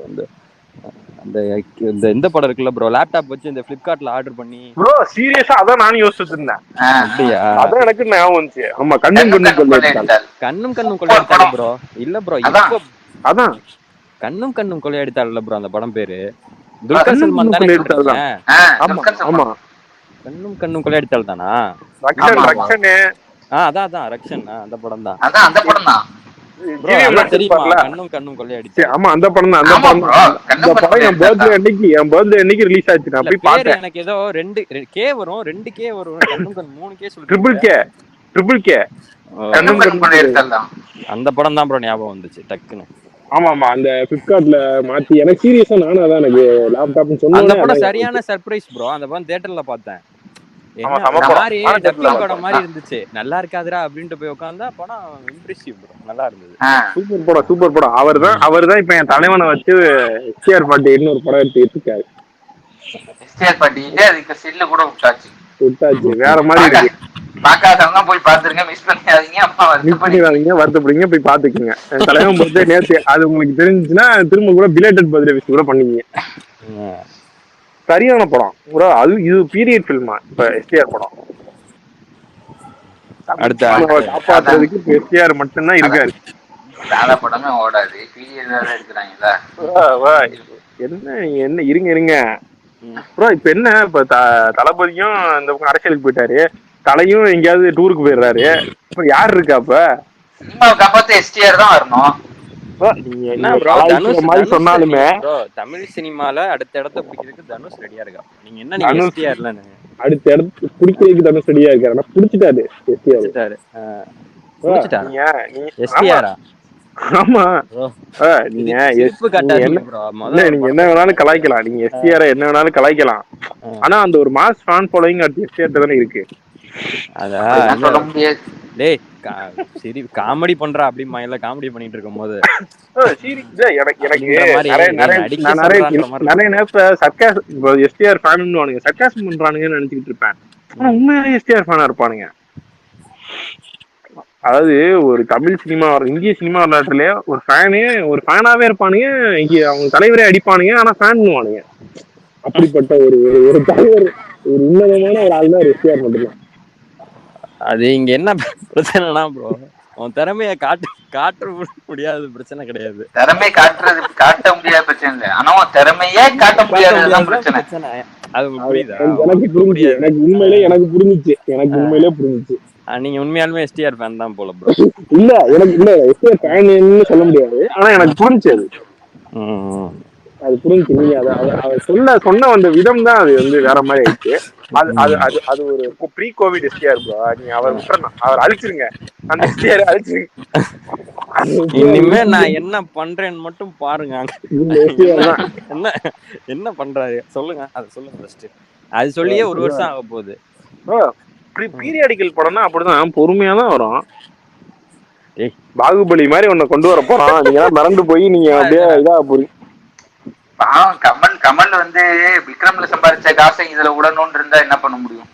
Speaker 2: அந்த இந்த படம் இருக்குல்ல ப்ரோ, லேப்டாப் வச்சு இந்த பிளிப்கார்ட்ல ஆர்டர் பண்ணி.
Speaker 3: ப்ரோ சீரியஸா அதான் நானும் யோசிச்சுட்டு இருந்தேன்.
Speaker 2: அப்படியா?
Speaker 3: அதான் எனக்கு ஞாபகம் வந்துச்சு. ஆமா, கண்ணும்
Speaker 2: கொள்ளையடித்தால் ப்ரோ. இல்ல ப்ரோ, இப்போ
Speaker 3: அதான்
Speaker 2: கண்ணும் கொள்ளையடித்தால் இல்ல ப்ரோ, அந்த படம் பேரு துல்கர் சல்மான் தானே எடுத்தாங்க.
Speaker 3: ஆமா,
Speaker 2: கண்ணும் கொள்ளையடித்தால் தானா? அதான் ரக்ஷன். அந்த படம் தான். கண்ணும் கொள்ளையடிச்சு.
Speaker 3: ஆமா, அந்த படம் தான். அந்த படம் என் பர்த்டே அன்னைக்கு ரிலீஸ் ஆச்சு. நான் போய் பார்த்தேன்.
Speaker 2: எனக்கு ஏதோ 2K வரும், 2K வரும், கண்ணும் 3K சொல்லு.
Speaker 3: ட்ரிபிள் கே
Speaker 2: அந்த படம் தான் ப்ரோ ஞாபகம் வந்துச்சு டக்குன்னு.
Speaker 3: ஆமா, அந்த பிளிப்கார்ட்ல மாத்தி. எனக்கு சீரியஸா நானும் அதான், எனக்கு லேப்டாப்னு சொன்னா
Speaker 2: அந்த படம் சரியான சர்ப்ரைஸ் ப்ரோ. அந்த படம் தியேட்டர்ல பார்த்தேன். மாதிரி இருந்துச்சு. நல்லா இருக்காதுடா அப்படின்ட்டு போய் உட்கார்ந்தா படம் இம்ப்ரெசிவ் ப்ரோ. நல்லா இருந்தது.
Speaker 3: சூப்பர் படம். அவர்தான் இப்ப என் தலைவனை வச்சு எஸ்டிஆர் பாட்டி இன்னொரு படம் எடுத்துருக்காரு.
Speaker 1: எஸ்டிஆர் பாட்டி அதுக்கு செல்ல கூட விட்டாச்சு.
Speaker 3: வேற மாதிரி இருக்கு.
Speaker 1: பாக்காதவங்க போய் பாத்துருங்க, மிஸ் பண்ணிடாதீங்க,
Speaker 3: வருத்தப்படுங்க, போய் பாத்துக்குங்க. என் தலைவன் பர்த்டே நேத்து. அது உங்களுக்கு தெரிஞ்சுச்சுன்னா திரும்ப கூட பிலேட்டட் பர்த்டே விஷ் கூட பண்ணிக்கீங்க. சரியான படம் ப்ரோ. இது பீரியட் ஃபில்மா இப்ப எஸ்டிஆர் படம். காப்பாற்றுறதுக்கு எஸ்டிஆர் மட்டும்தான் இருக்காரு.
Speaker 1: படமே ஓடாது, பீரியட் எடுக்கிறாங்களா?
Speaker 3: என்ன இருங்க ப்ரோ. இப்ப என்ன, இப்ப தளபதியும் இந்த பக்கம் அரசியலுக்கு போயிட்டாரு, தலையும் எங்கேயாவது டூருக்கு போயிடுறாரு. இப்ப யாரு இருக்கா? அப்ப
Speaker 1: சினிமாவை காப்பாத்த எஸ்டிஆர் தான் வரணும்.
Speaker 2: சொன்னாலுமே தமிழ் சினிமால அடுத்த இடத்த பிடிக்கிறதுக்கு தனுஷ் ரெடியா இருக்கா. நீங்க என்ன எஸ்டிஆர்ல
Speaker 3: அடுத்த இடத்துக்கு பிடிக்கிறதுக்கு தானே ரெடியா இருக்காரு. ஆனா பிடிச்சிட்டாரு எஸ்டிஆர்.
Speaker 2: எஸ்டிஆரா?
Speaker 3: ஆமா நீங்க நீங்க என்ன வேணாலும் கலாய்க்கலாம், நீங்க எஸ்டிஆர் என்ன வேணாலும் கலாய்க்கலாம். ஆனா அந்த ஒரு மாஸ் ஃபேன் ஃபாலோயிங் அடுத்து எஸ்டிஆர் தானே இருக்கு.
Speaker 2: அதான் சொல்ல முடியாது. டேய் சரி காமெடி பண்றா அப்படி மயில காமெடி பண்ணிட்டு இருக்கும் போது
Speaker 3: எனக்கு நிறைய நேரத்துல எஸ்டிஆர் ஃபேன் சர்க்காசம் பண்றானுங்கன்னு நினைச்சுக்கிட்டு இருப்பேன். ஆனா உண்மையாலே எஸ்டிஆர் ஃபேனா இருப்பானுங்க. அதாவது ஒரு தமிழ் சினிமா இந்திய சினிமா வரலாற்றுலயே ஒரு ஃபேனாவே இருப்பானுங்க, அவங்க தலைவரே அடிப்பானுங்க, ஆனா ஃபேன் பண்ணுவானுங்க. அப்படிப்பட்ட ஒரு தலைவர், ஒரு உன்னதமான ஒரு ஆள் தான் எஸ்டிஆர் மட்டும்தான்.
Speaker 2: அது இங்க என்ன பிரச்சனைனா ப்ரோ, அவன் திறமைய காட்ட முடியாத பிரச்சனை கிடையாது.
Speaker 1: திறமை காட்ட முடியாத பிரச்சனை இல்லை, ஆனா திறமையே காட்ட முடியாததான் பிரச்சனை.
Speaker 2: அது புரியுதா?
Speaker 3: எனக்கு உண்மையிலே புரிஞ்சுச்சு.
Speaker 2: நீங்க உண்மையாலுமே எஸ்டிஆர் ஃபேன் தான் போல ப்ரோ.
Speaker 3: இல்ல எனக்கு எஸ்டிஆர் ஃபேன்னு சொல்ல முடியாது, ஆனா எனக்கு புரிஞ்சு அது புரிஞ்சு. நீங்க அதை சொன்ன அந்த விதம் தான் அது வேற மாதிரி ஆயிடுச்சு. அது ஒரு ப்ரீ கோவிட் எஸ்டிஆர் ப்ரோ. நீங்க அவர் விட்டுறணும், அவர் அழிச்சிருங்க, அந்த எஸ்டிஆர் அழிச்சிருங்க.
Speaker 2: இனிமே நான் என்ன பண்றேன்னு மட்டும் பாருங்க. என்ன பண்றாரு சொல்லுங்க, அதை சொல்லுங்க ஃபர்ஸ்ட். அது சொல்லியே ஒரு வருஷம் ஆக போகுது.
Speaker 3: பீரியாடிக்கல் படம்னா அப்படிதான் பொறுமையா தான் வரும். பாகுபலி மாதிரி ஒண்ணு கொண்டு வர போறோம், நீங்க மறந்து போய் நீங்க அப்படியே இதா போறீங்க.
Speaker 1: கமல் வந்து விக்ரம்ல சம்பாதிச்ச காசை இதுல விடணும்னு இருந்தா என்ன பண்ண முடியும்?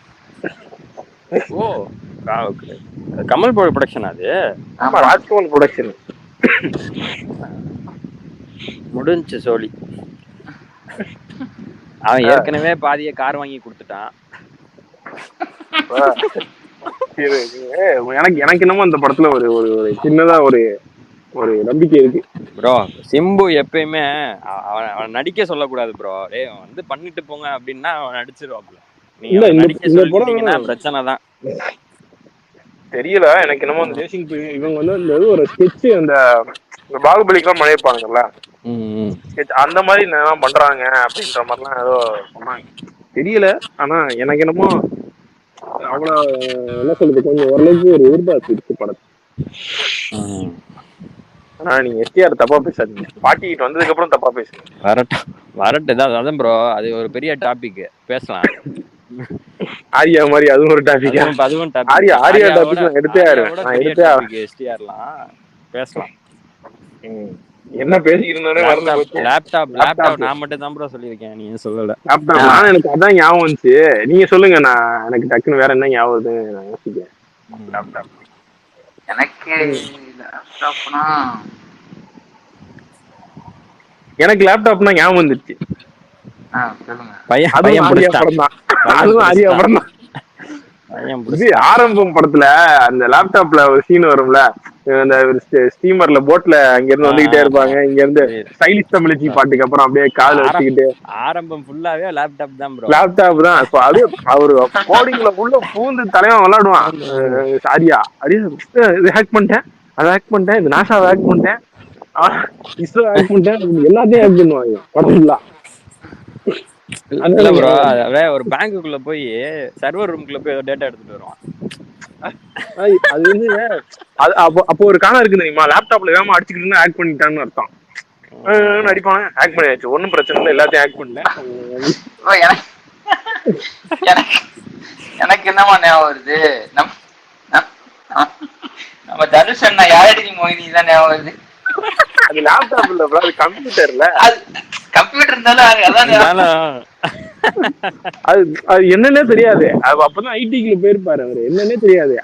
Speaker 2: ஓ கமல் ப்ரொடக்ஷன் அது.
Speaker 3: ஆமா ராஜ்கமல் ப்ரொடக்ஷன்.
Speaker 2: முடிஞ்சு சோழி. அவன் ஏற்கனவே பாதிய கார் வாங்கி கொடுத்துட்டான்.
Speaker 3: எனக்கு என்னமோ அந்த படத்துல ஒரு சின்னதா ஒரு நம்பிக்கை இருக்கு
Speaker 2: ப்ரோ. சிம்பு எப்பயுமே அவன் நடிக்க சொல்லக்கூடாது ப்ரோ. வந்து பண்ணிட்டு போங்க அப்படின்னா அவன் நடிச்சிருவாப்ல. நீங்க நடிக்க சொல்லிட்டீங்கன்னா பிரச்சனை தான்.
Speaker 3: தெரியல எனக்கு என்னமோ அந்த தேசிங் இவங்க வந்து ஒரு ஸ்கெட்ச் அந்த பாகுபலிக்கெல்லாம் பண்ணிருப்பாங்கல்ல, அந்த மாதிரி என்னெல்லாம் பண்றாங்க அப்படின்ற மாதிரிலாம் ஏதோ சொன்னாங்க, தெரியல. ஆனா எனக்கு என்னமோ அவ்வளவு என்ன சொல்றது, கொஞ்சம் ஓரளவுக்கு ஒரு எதிர்பார்ப்பு இருக்கு படத்தை. ஆனா நீங்க எஸ்டிஆர் தப்பா பேசாதீங்க, பாட்டிக்கிட்டு வந்ததுக்கு அப்புறம் தப்பா பேசுங்க.
Speaker 2: வரட்டு தான் அதான் ப்ரோ, அது ஒரு பெரிய டாபிக் பேசலாம்.
Speaker 3: ஆரியா மாதிரி அதுவும் ஒரு டாபிக்.
Speaker 2: அதுவும்
Speaker 3: ஆரியா டாபிக் நான் எடுத்தே
Speaker 2: எஸ்டிஆர்லாம் பேசலாம்.
Speaker 3: என்ன பேசிக்கிட்டு
Speaker 2: லேப்டாப் நான் மட்டும் தான் ப்ரோ சொல்லியிருக்கேன், நீங்க சொல்லல.
Speaker 3: லேப்டாப் எனக்கு அதான் ஞாபகம் வந்துச்சு, நீங்க சொல்லுங்க. நான் எனக்கு டக்குன்னு வேற என்ன ஞாபகம் வருதுன்னு நான் யோசிக்கிறேன். லேப்டாப் எனக்கு லேப்டாப்னா ஞாபகம் வந்துருச்சு. ஆரம்பம் படத்துல அந்த லேப்டாப்ல ஒரு சீன் வரும்ல, அந்த ஸ்டீமர்ல போட்ல அங்க இருந்து வந்துகிட்டே இருப்பாங்க, இங்க இருந்து ஸ்டைலிஷ் தமிழச்சி பாட்டுக்கு அப்புறம் அப்படியே கால் வச்சுக்கிட்டு
Speaker 2: ஆரம்பம் ஃபுல்லாவே லேப்டாப் தான் ப்ரோ.
Speaker 3: லேப்டாப் தான். அது அவரு கோடிங்ல உள்ள பூந்து தலைவன் விளையாடுவான். சாரியா இது ஹேக் பண்ணிட்டேன், அதை ஹேக் பண்ணிட்டேன், இது நாசாவை ஹேக் பண்ணிட்டேன், இஸ்ரோ ஹேக் பண்ணிட்டேன், எல்லாத்தையும் ஹேக் பண்ணுவாங்க படம்ல.
Speaker 2: இல்ல ப்ரோ, அதே ஒரு பேங்க்குள்ள போய் சர்வர் ரூம்குள்ள போய் டேட்டா எடுத்துட்டு வருவான்.
Speaker 3: அது வந்து அப்போ ஒரு காணம் இருக்கு தெரியுமா, லேப்டாப்ல வேகமா அடிச்சுக்கிட்டு ஹேக் பண்ணிட்டான்னு அர்த்தம். அடிப்பாங்க, ஹேக் பண்ணியாச்சு, ஒன்னும் பிரச்சனை இல்லை, எல்லாத்தையும் ஹேக் பண்ணல.
Speaker 1: எனக்கு என்னமா ஞாபகம் வருது, நம்ம தனுஷ் அண்ணா யாரடி மோகினி தான் ஞாபகம் வருது.
Speaker 3: அது லேப்டாப் இல்ல ப்ரோ, அது கம்ப்யூட்டர்ல.
Speaker 1: கம்ப்யூட்டர் இருந்தாலும்
Speaker 3: அது என்னன்னே தெரியாது. அப்பதான் ஐடிக்குள்ள போயிருப்பாரு அவரு, என்னன்னே தெரியாது.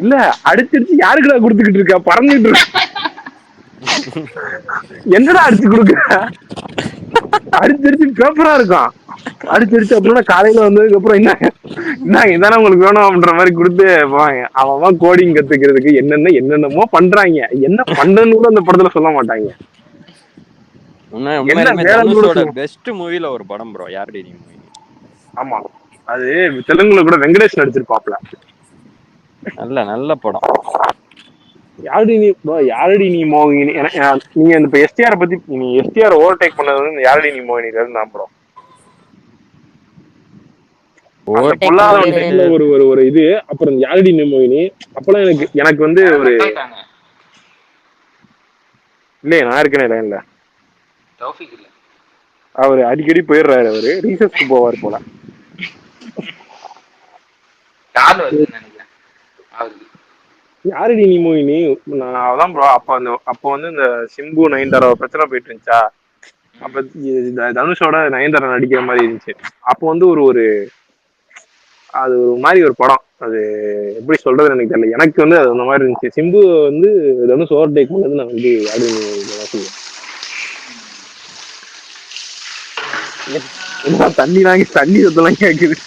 Speaker 3: இல்ல அடிச்சிருச்சு, யாருக்குடா குடுத்துக்கிட்டு இருக்கா, பறந்துட்டு இருக்க, என்னடா அடிச்சு குடுக்க, அடிச்சிருச்சு பேப்பரா இருக்கும், அடிச்சிருச்சு. அப்புறம் காலையில வந்ததுக்கு அப்புறம் என்ன இதானே உங்களுக்கு வேணும் அப்படின்ற மாதிரி கொடுத்து போவாங்க. அவன் கோடிங் கத்துக்கிறதுக்கு என்னென்னமோ பண்றாங்க, என்ன பண்றன்னு கூட அந்த படத்துல சொல்ல மாட்டாங்க.
Speaker 2: பெஸ்ட் மூவில ஒரு படம் ப்ரோ, யாரடி நீ மூவி.
Speaker 3: ஆமா, அது தெலுங்குல கூட வெங்கடேஷ் நடிச்சிருப்பாப்ல,
Speaker 2: நல்ல படம்.
Speaker 3: யாரடி நீ மோகினி நீங்க இந்த எஸ்டிஆர் பத்தி நீ எஸ்டிஆர் ஓவர்டேக் பண்ணது வந்து இந்த யாரடி நீ மோகினில இருந்து தான் ப்ரோ. அந்த பொல்லாதவன் டைம்ல ஒரு இது, அப்புறம் யாரடி நீ மோகினி, அப்பெல்லாம் எனக்கு வந்து ஒரு இல்லையே நான் இருக்கேனே லைன்ல. அவரு அடிக்கடி போயிடுறாரு, அவரு ரீசர்ச்க்கு போவார் போல. யாரடி நீ மோகினி நான் அதான் ப்ரோ. அப்ப வந்து இந்த சிம்பு நயன்தாரா பிரச்சனை போயிட்டு இருந்துச்சா, அப்ப தனுஷோட நயன்தாரா நடிக்கிற மாதிரி இருந்துச்சு. அப்போ வந்து ஒரு அது ஒரு மாதிரி ஒரு படம், அது எப்படி சொல்றது எனக்கு தெரியல. எனக்கு வந்து அது அந்த மாதிரி இருந்துச்சு. சிம்பு வந்து தனுஷ் ஓவர்டேக் பண்ணது நான் வந்து தண்ணி சத்தெல்லாம் கேக்குது.